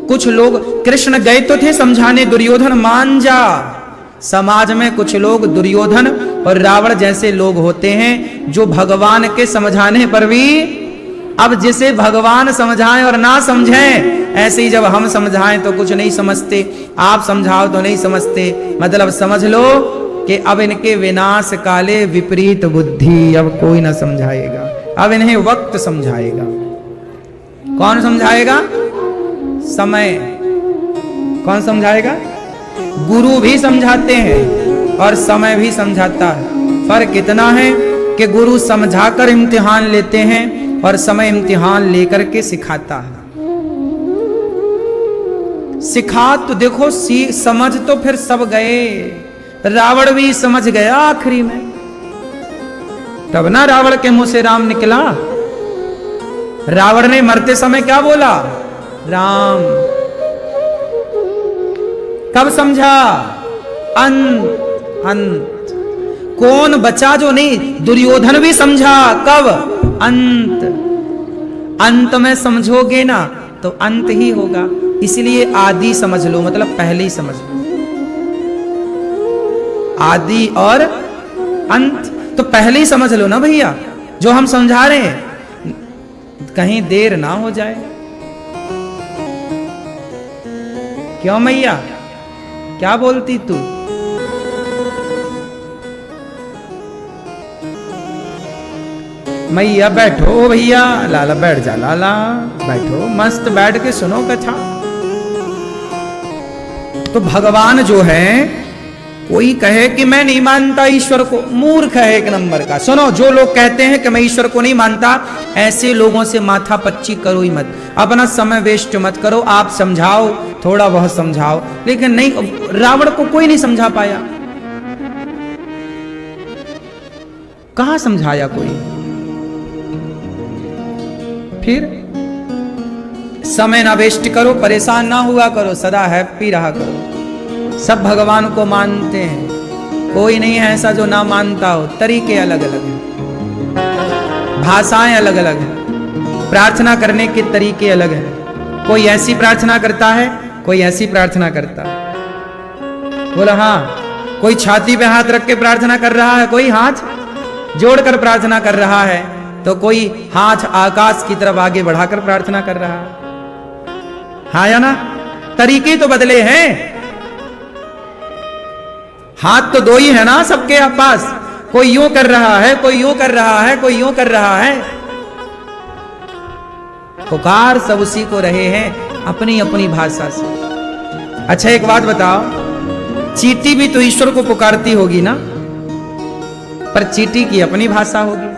कुछ लोग, कृष्ण गए तो थे समझाने, दुर्योधन मान जा। समाज में कुछ लोग दुर्योधन और रावण जैसे लोग होते हैं जो भगवान के समझाने पर भी, अब जिसे भगवान समझाएं और ना समझें, ऐसे ही जब हम समझाएं तो कुछ नहीं समझते, आप समझाओ तो नहीं समझते। मतलब समझ लो कि अब इनके विनाश काले विपरीत बुद्धि, अब कोई ना समझाएगा, अब इन्हें वक्त समझाएगा। कौन समझाएगा? समय। कौन समझाएगा? गुरु भी समझाते हैं और समय भी समझाता है। फर्क इतना है कि गुरु समझाकर इम्तिहान लेते हैं और समय इम्तिहान लेकर के सिखाता है। सिखा तो देखो, समझ तो फिर सब गए, रावण भी समझ गया आखिरी में, तब ना रावण के मुंह से राम निकला। रावण ने मरते समय क्या बोला? राम। कब समझा? अंत। कौन बचा जो नहीं? दुर्योधन भी समझा। कब? अंत। अंत में समझोगे ना तो अंत ही होगा। इसलिए आदि समझ लो, मतलब पहले ही समझ लो। आदि और अंत तो पहले ही समझ लो ना भैया, जो हम समझा रहे हैं, कहीं देर ना हो जाए। क्यों मैया, क्या बोलती तू? मैया बैठो भैया, लाला बैठ जा, लाला बैठो, मस्त बैठ के सुनो कथा। तो भगवान जो है, कोई कहे कि मैं नहीं मानता ईश्वर को, मूर्ख है एक नंबर का। सुनो, जो लोग कहते हैं कि मैं ईश्वर को नहीं मानता, ऐसे लोगों से माथा पच्ची करो ही मत, अपना समय वेस्ट मत करो। आप समझाओ, थोड़ा बहुत समझाओ, लेकिन नहीं, रावण को कोई नहीं समझा पाया। कहां समझाया कोई? फिर समय ना वेस्ट करो, परेशान ना हुआ करो, सदा हैप्पी रहा करो। सब भगवान को मानते हैं, कोई नहीं है ऐसा जो ना मानता हो। तरीके अलग अलग हैं, भाषाएं अलग अलग हैं, प्रार्थना करने के तरीके अलग हैं। कोई ऐसी प्रार्थना करता है, कोई ऐसी प्रार्थना करता है। बोला हाँ, कोई छाती पे हाथ रख के प्रार्थना कर रहा है, कोई हाथ जोड़कर प्रार्थना कर रहा है, तो कोई हाथ आकाश की तरफ आगे बढ़ाकर प्रार्थना कर रहा है। हाँ या ना? तरीके तो बदले हैं। हाथ तो दो ही है ना सबके पास, कोई यूं कर रहा है, कोई यूं कर रहा है, कोई यूं कर रहा है। पुकार सब उसी को रहे हैं, अपनी अपनी भाषा से। अच्छा एक बात बताओ, चींटी भी तो ईश्वर को पुकारती होगी ना, पर चींटी की अपनी भाषा होगी,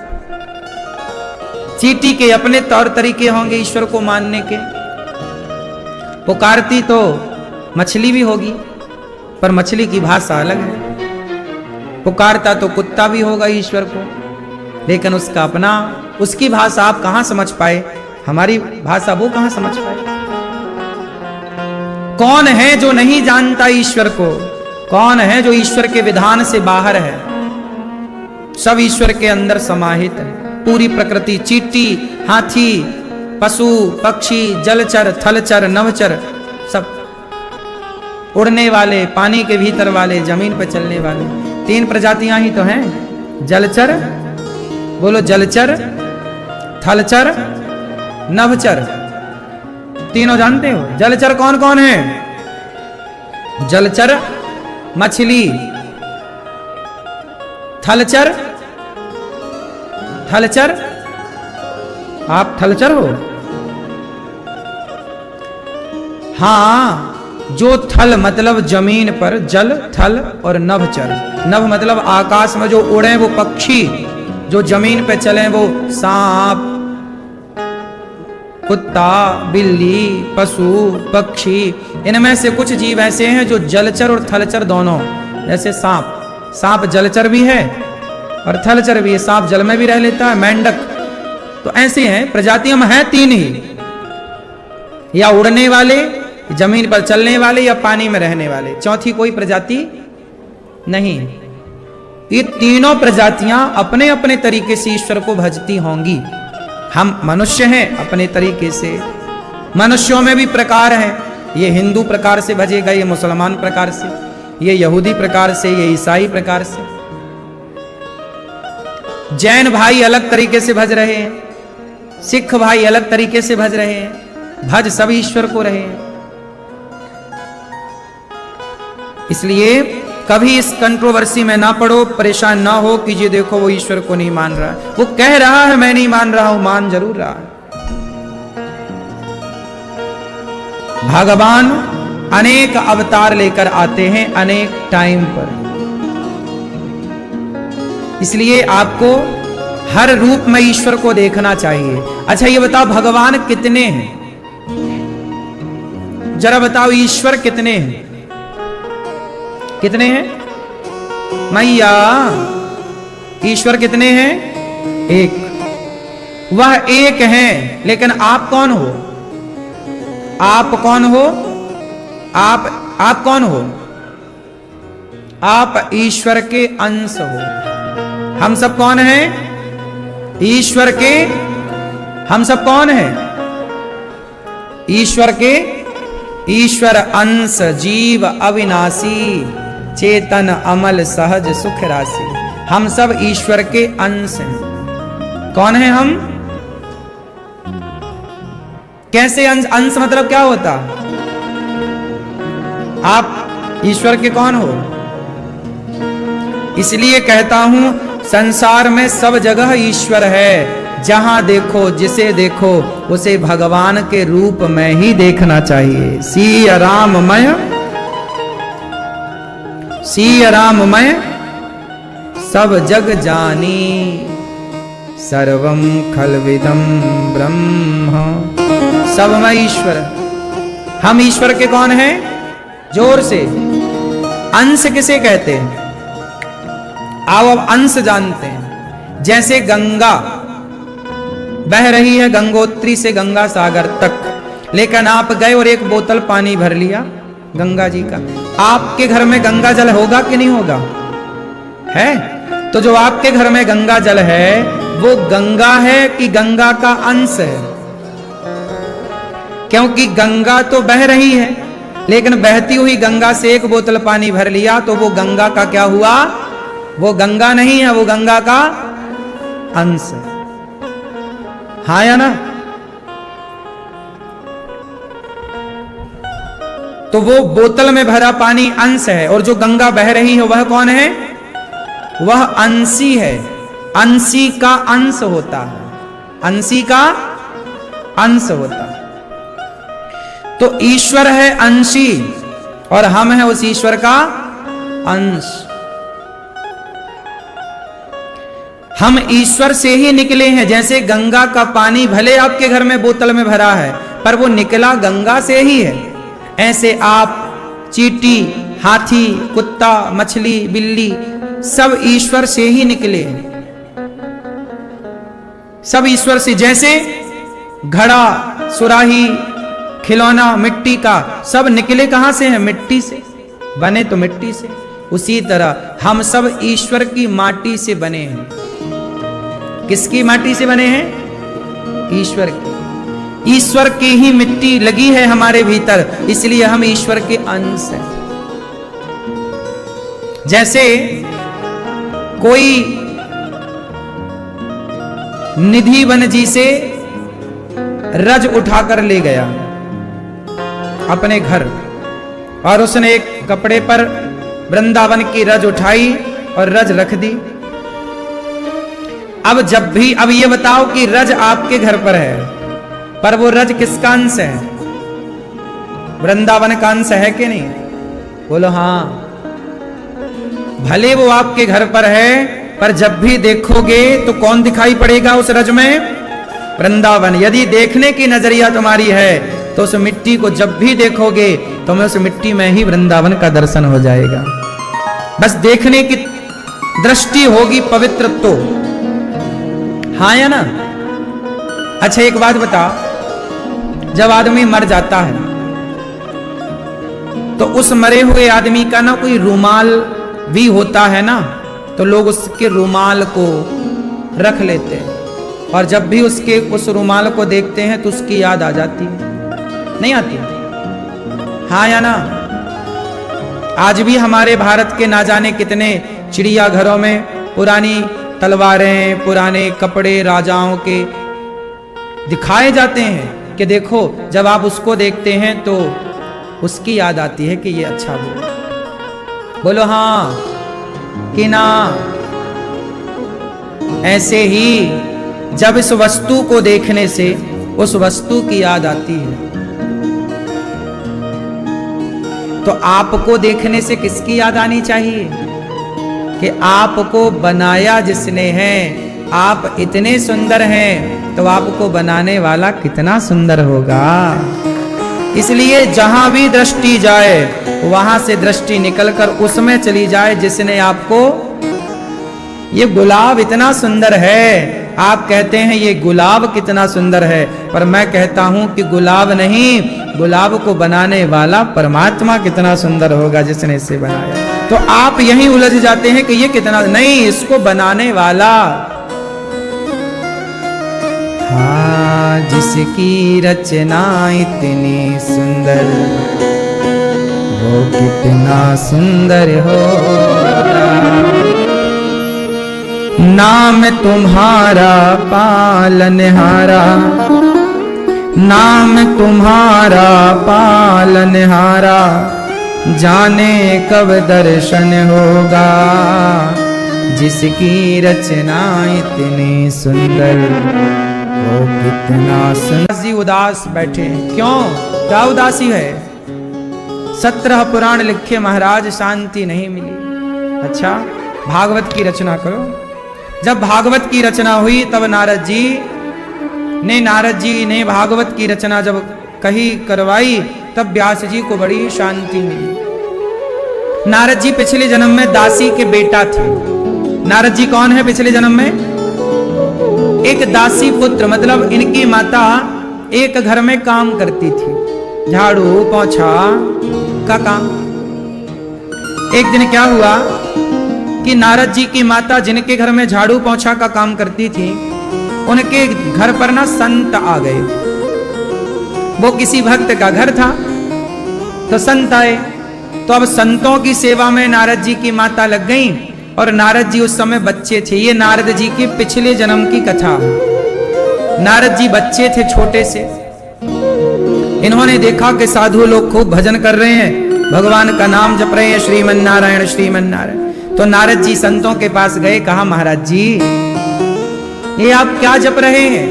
चींटी के अपने तौर तरीके होंगे ईश्वर को मानने के। पुकारती तो मछली भी होगी, पर मछली की भाषा अलग है। पुकारता तो कुत्ता भी होगा ईश्वर को, लेकिन उसका अपना, उसकी भाषा आप कहां समझ पाए, हमारी भाषा वो कहां समझ पाए। कौन है जो नहीं जानता ईश्वर को? कौन है जो ईश्वर के विधान से बाहर है? सब ईश्वर के अंदर समाहित है। पूरी प्रकृति, चींटी, हाथी, पशु, पक्षी, जलचर, थलचर, नवचर, सब उड़ने वाले, पानी के भीतर वाले, जमीन पर चलने वाले। 3 प्रजातियां ही तो हैं। जलचर, बोलो जलचर, थलचर, नभचर। तीनों जानते हो? जलचर कौन कौन है? जलचर मछली, थलचर, थलचर आप थलचर हो? हाँ, जो थल मतलब जमीन पर, जल, थल और नभचर। नभ मतलब आकाश में जो उड़े वो पक्षी, जो जमीन पे चले वो सांप, कुत्ता, बिल्ली, पशु, पक्षी। इनमें से कुछ जीव ऐसे हैं जो जलचर और थलचर दोनों, जैसे सांप। सांप जलचर भी है और थलचर भी है। सांप जल में भी रह लेता है, मेंढक। तो ऐसे हैं प्रजातियां में हैं 3 ही, या उड़ने वाले, जमीन पर चलने वाले, या पानी में रहने वाले। चौथी कोई प्रजाति नहीं। ये तीनों प्रजातियां अपने अपने तरीके से ईश्वर को भजती होंगी। हम मनुष्य हैं अपने तरीके से। मनुष्यों में भी प्रकार हैं। ये हिंदू प्रकार से भजेगा, ये मुसलमान प्रकार से, ये यहूदी प्रकार से, ये ईसाई प्रकार से। जैन भाई अलग तरीके से भज रहे हैं, सिख भाई अलग तरीके से भज रहे हैं। भज सब ईश्वर को रहे हैं। इसलिए कभी इस कंट्रोवर्सी में ना पड़ो, परेशान ना हो कि ये देखो वो ईश्वर को नहीं मान रहा। वो कह रहा है मैं नहीं मान रहा हूं, मान जरूर रहा है। भगवान अनेक अवतार लेकर आते हैं अनेक टाइम पर। इसलिए आपको हर रूप में ईश्वर को देखना चाहिए। अच्छा ये बताओ भगवान कितने हैं? जरा बताओ ईश्वर कितने हैं? कितने हैं मैया? ईश्वर कितने हैं? एक। वह एक है, लेकिन आप कौन हो? आप कौन हो? आप कौन हो? आप ईश्वर के अंश हो। हम सब कौन हैं? ईश्वर के। हम सब कौन हैं? ईश्वर के। ईश्वर अंश, जीव अविनाशी, चेतन अमल सहज सुख राशि। हम सब ईश्वर के अंश हैं। कौन है हम? कैसे अंश? अंश मतलब क्या होता? आप ईश्वर के कौन हो? इसलिए कहता हूं संसार में सब जगह ईश्वर है। जहां देखो, जिसे देखो, उसे भगवान के रूप में ही देखना चाहिए। सिया राममय, सिया राममय सब जग जानी, सर्वम खलविदम ब्रह्म। सब में ईश्वर। हम ईश्वर के कौन हैं? जोर से। अंश किसे कहते हैं? आओ अब अंश जानते हैं। जैसे गंगा बह रही है गंगोत्री से गंगा सागर तक, लेकिन आप गए और एक बोतल पानी भर लिया गंगा जी का। आपके घर में गंगा जल होगा कि नहीं होगा? है। तो जो आपके घर में गंगा जल है वो गंगा है कि गंगा का अंश है? क्योंकि गंगा तो बह रही है, लेकिन बहती हुई गंगा से एक बोतल पानी भर लिया तो वो गंगा का क्या हुआ? वो गंगा नहीं है, वो गंगा का अंश है। हाँ या ना? तो वो बोतल में भरा पानी अंश है, और जो गंगा बह रही है वह कौन है? वह अंशी है। अंशी का अंश होता है। अंशी का अंश होता है। तो ईश्वर है अंशी और हम हैं उस ईश्वर का अंश। हम ईश्वर से ही निकले हैं। जैसे गंगा का पानी भले आपके घर में बोतल में भरा है, पर वो निकला गंगा से ही है। ऐसे आप, चींटी, हाथी, कुत्ता, मछली, बिल्ली, सब ईश्वर से ही निकले हैं। सब ईश्वर से। जैसे घड़ा, सुराही, खिलौना मिट्टी का, सब निकले कहां से हैं? मिट्टी से। बने तो मिट्टी से। उसी तरह हम सब ईश्वर की माटी से बने हैं। किसकी माटी से बने हैं? ईश्वर की। ईश्वर की ही मिट्टी लगी है हमारे भीतर, इसलिए हम ईश्वर के अंश हैं। जैसे कोई निधि वन जी से रज उठाकर ले गया अपने घर, और उसने एक कपड़े पर वृंदावन की रज उठाई और रज रख दी। अब ये बताओ कि रज आपके घर पर है, पर वो रज किसका अंश है? वृंदावन का अंश है कि नहीं? बोलो हाँ। भले वो आपके घर पर है, पर जब भी देखोगे तो कौन दिखाई पड़ेगा उस रज में? वृंदावन। यदि देखने की नजरिया तुम्हारी है तो उस मिट्टी को जब भी देखोगे तुम्हें उस मिट्टी में ही वृंदावन का दर्शन हो जाएगा। बस देखने की दृष्टि होगी पवित्र तो। हाँ या ना? अच्छा एक बात बता, जब आदमी मर जाता है तो उस मरे हुए आदमी का ना कोई रुमाल भी होता है ना, तो लोग उसके रुमाल को रख लेते हैं, और जब भी उसके उस रुमाल को देखते हैं तो उसकी याद आ जाती है, नहीं आती? हाँ या ना? आज भी हमारे भारत के ना जाने कितने चिड़ियाघरों में पुरानी तलवारें, पुराने कपड़े राजाओं के दिखाए जाते हैं कि देखो, जब आप उसको देखते हैं तो उसकी याद आती है कि ये अच्छा हुआ। बोलो हाँ कि ना? ऐसे ही जब इस वस्तु को देखने से उस वस्तु की याद आती है, तो आपको देखने से किसकी याद आनी चाहिए? कि आपको बनाया जिसने है। आप इतने सुंदर हैं तो आपको बनाने वाला कितना सुंदर होगा। इसलिए जहां भी दृष्टि जाए वहां से दृष्टि निकलकर उसमें चली जाए जिसने आपको। ये गुलाब इतना सुंदर है, आप कहते हैं ये गुलाब कितना सुंदर है, पर मैं कहता हूं कि गुलाब नहीं, गुलाब को बनाने वाला परमात्मा कितना सुंदर होगा जिसने इसे बनाया। तो आप यहीं उलझ जाते हैं कि ये कितना, नहीं, इसको बनाने वाला। हाँ, जिसकी रचना इतनी सुंदर, वो कितना सुंदर होगा। नाम तुम्हारा पालनहारा, नाम तुम्हारा पालनहारा, जाने कब दर्शन होगा। जिसकी रचना इतनी सुंदर, वो कितना सुंदर। जी उदास बैठे हैं, क्यों? क्या उदासी है? 17 पुराण लिखे महाराज, शांति नहीं मिली। अच्छा, भागवत की रचना करो। जब भागवत की रचना हुई तब नारद जी ने भागवत की रचना जब कही करवाई, तब व्यास जी को बड़ी शांति मिली। नारद जी पिछले जन्म में दासी के बेटा थे। नारद जी कौन है पिछले जन्म में? एक दासी पुत्र, मतलब इनकी माता एक घर में काम करती थी, झाड़ू पोंछा का काम। एक दिन क्या हुआ कि नारद जी की माता जिनके घर में झाड़ू पोंछा का काम करती थी, उनके घर पर ना संत आ गए। वो किसी भक्त का घर था, तो संत आए। तो अब संतों की सेवा में नारद जी की माता लग गई, और नारद जी उस समय बच्चे थे। ये नारद जी के पिछले जन्म की कथा। नारद जी बच्चे थे, छोटे से। इन्होंने देखा कि साधु लोग खूब भजन कर रहे हैं, भगवान का नाम जप रहे हैं, श्रीमन्नारायण श्रीमन्नारायण। तो नारद जी संतों के पास गए, कहा महाराज जी ये आप क्या जप रहे हैं?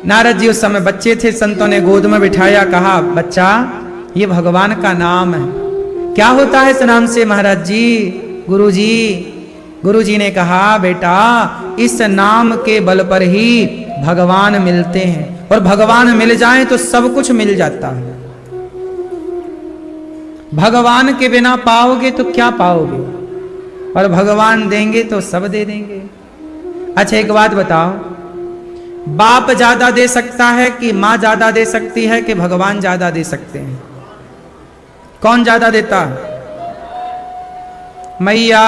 नारद जी उस समय बच्चे थे, संतों ने गोद में बिठाया, कहा बच्चा ये भगवान का नाम है। क्या होता है इस नाम से महाराज जी? गुरुजी ने कहा बेटा इस नाम के बल पर ही भगवान मिलते हैं, और भगवान मिल जाए तो सब कुछ मिल जाता है। भगवान के बिना पाओगे तो क्या पाओगे, और भगवान देंगे तो सब दे देंगे। अच्छा एक बात बताओ, बाप ज्यादा दे सकता है कि मां ज्यादा दे सकती है कि भगवान ज्यादा दे सकते हैं? कौन ज्यादा देता? मैया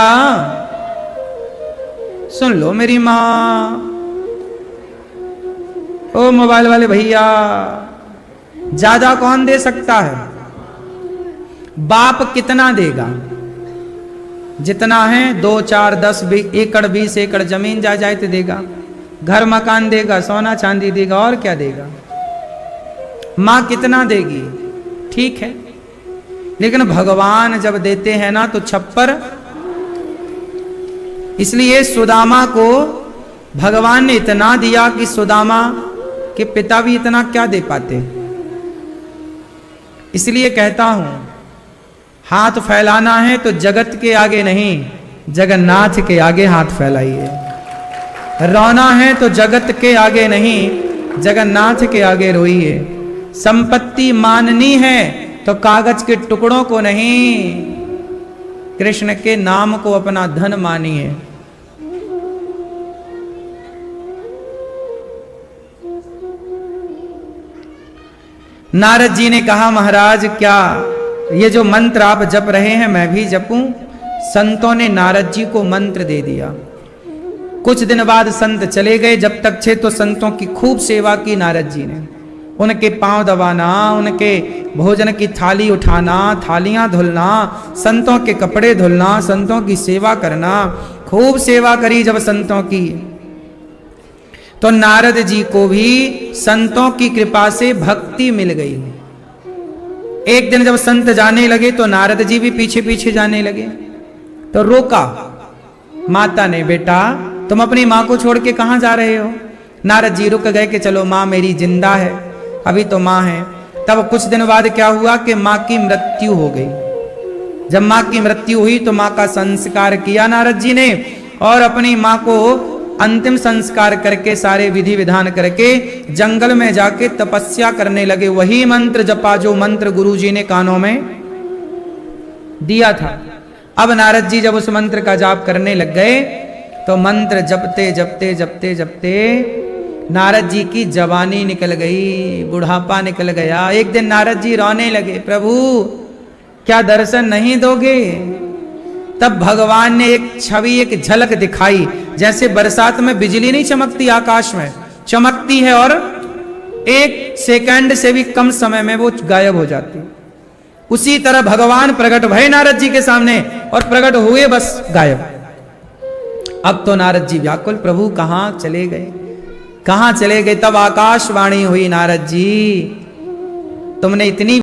सुन लो मेरी मां। ओ मोबाइल वाले भैया, ज्यादा कौन दे सकता है? बाप कितना देगा? जितना है 2, 4, 10 एकड़ 20 एकड़ जमीन जायदाद देगा, घर मकान देगा, सोना चांदी देगा, और क्या देगा। मां कितना देगी, ठीक है, लेकिन भगवान जब देते हैं ना तो छप्पर। इसलिए सुदामा को भगवान ने इतना दिया कि सुदामा के पिता भी इतना क्या दे पाते। इसलिए कहता हूं, हाथ फैलाना है तो जगत के आगे नहीं, जगन्नाथ के आगे हाथ फैलाइए। रोना है तो जगत के आगे नहीं, जगन्नाथ के आगे रोइए। संपत्ति माननी है तो कागज के टुकड़ों को नहीं, कृष्ण के नाम को अपना धन मानिए। नारद जी ने कहा, महाराज क्या ये जो मंत्र आप जप रहे हैं मैं भी जपूं? संतों ने नारद जी को मंत्र दे दिया। कुछ दिन बाद संत चले गए, जब तक थे तो संतों की खूब सेवा की नारद जी ने। उनके पांव दबाना, उनके भोजन की थाली उठाना, थालियां धुलना, संतों के कपड़े धुलना, संतों की सेवा करना, खूब सेवा करी जब संतों की। तो नारद जी को भी संतों की कृपा से भक्ति मिल गई। एक दिन जब संत जाने लगे तो नारद जी भी पीछे पीछे जाने लगे। तो रोका माता ने, बेटा तुम अपनी माँ को छोड़ के कहाँ जा रहे हो? नारद जी रुक गए कि चलो माँ मेरी जिंदा है, अभी तो माँ है। तब कुछ दिन बाद क्या हुआ कि माँ की मृत्यु हो गई। जब माँ की मृत्यु हुई तो माँ का संस्कार किया नारद जी ने, और अपनी माँ को अंतिम संस्कार करके सारे विधि विधान करके जंगल में जाके तपस्या करने लगे। वही मंत्र जपा जो मंत्र गुरुजी ने कानों में दिया था। अब नारद जी जब उस मंत्र का जाप करने लग गए तो मंत्र जपते जपते जपते जपते नारद जी की जवानी निकल गई, बुढ़ापा निकल गया। एक दिन नारद जी रोने लगे, प्रभु क्या दर्शन नहीं दोगे? तब भगवान ने एक छवि, एक झलक दिखाई। जैसे बरसात में बिजली नहीं चमकती, आकाश में चमकती है और 1 सेकंड से भी कम समय में वो गायब हो जाती। उसी तरह भगवान प्रकट भय नारद जी के सामने, और प्रकट हुए बस गायब। अब तो नारद जी व्याकुल, प्रभु कहां चले गए, कहां चले गए? तब आकाशवाणी हुई, नारद जी तुमने इतनी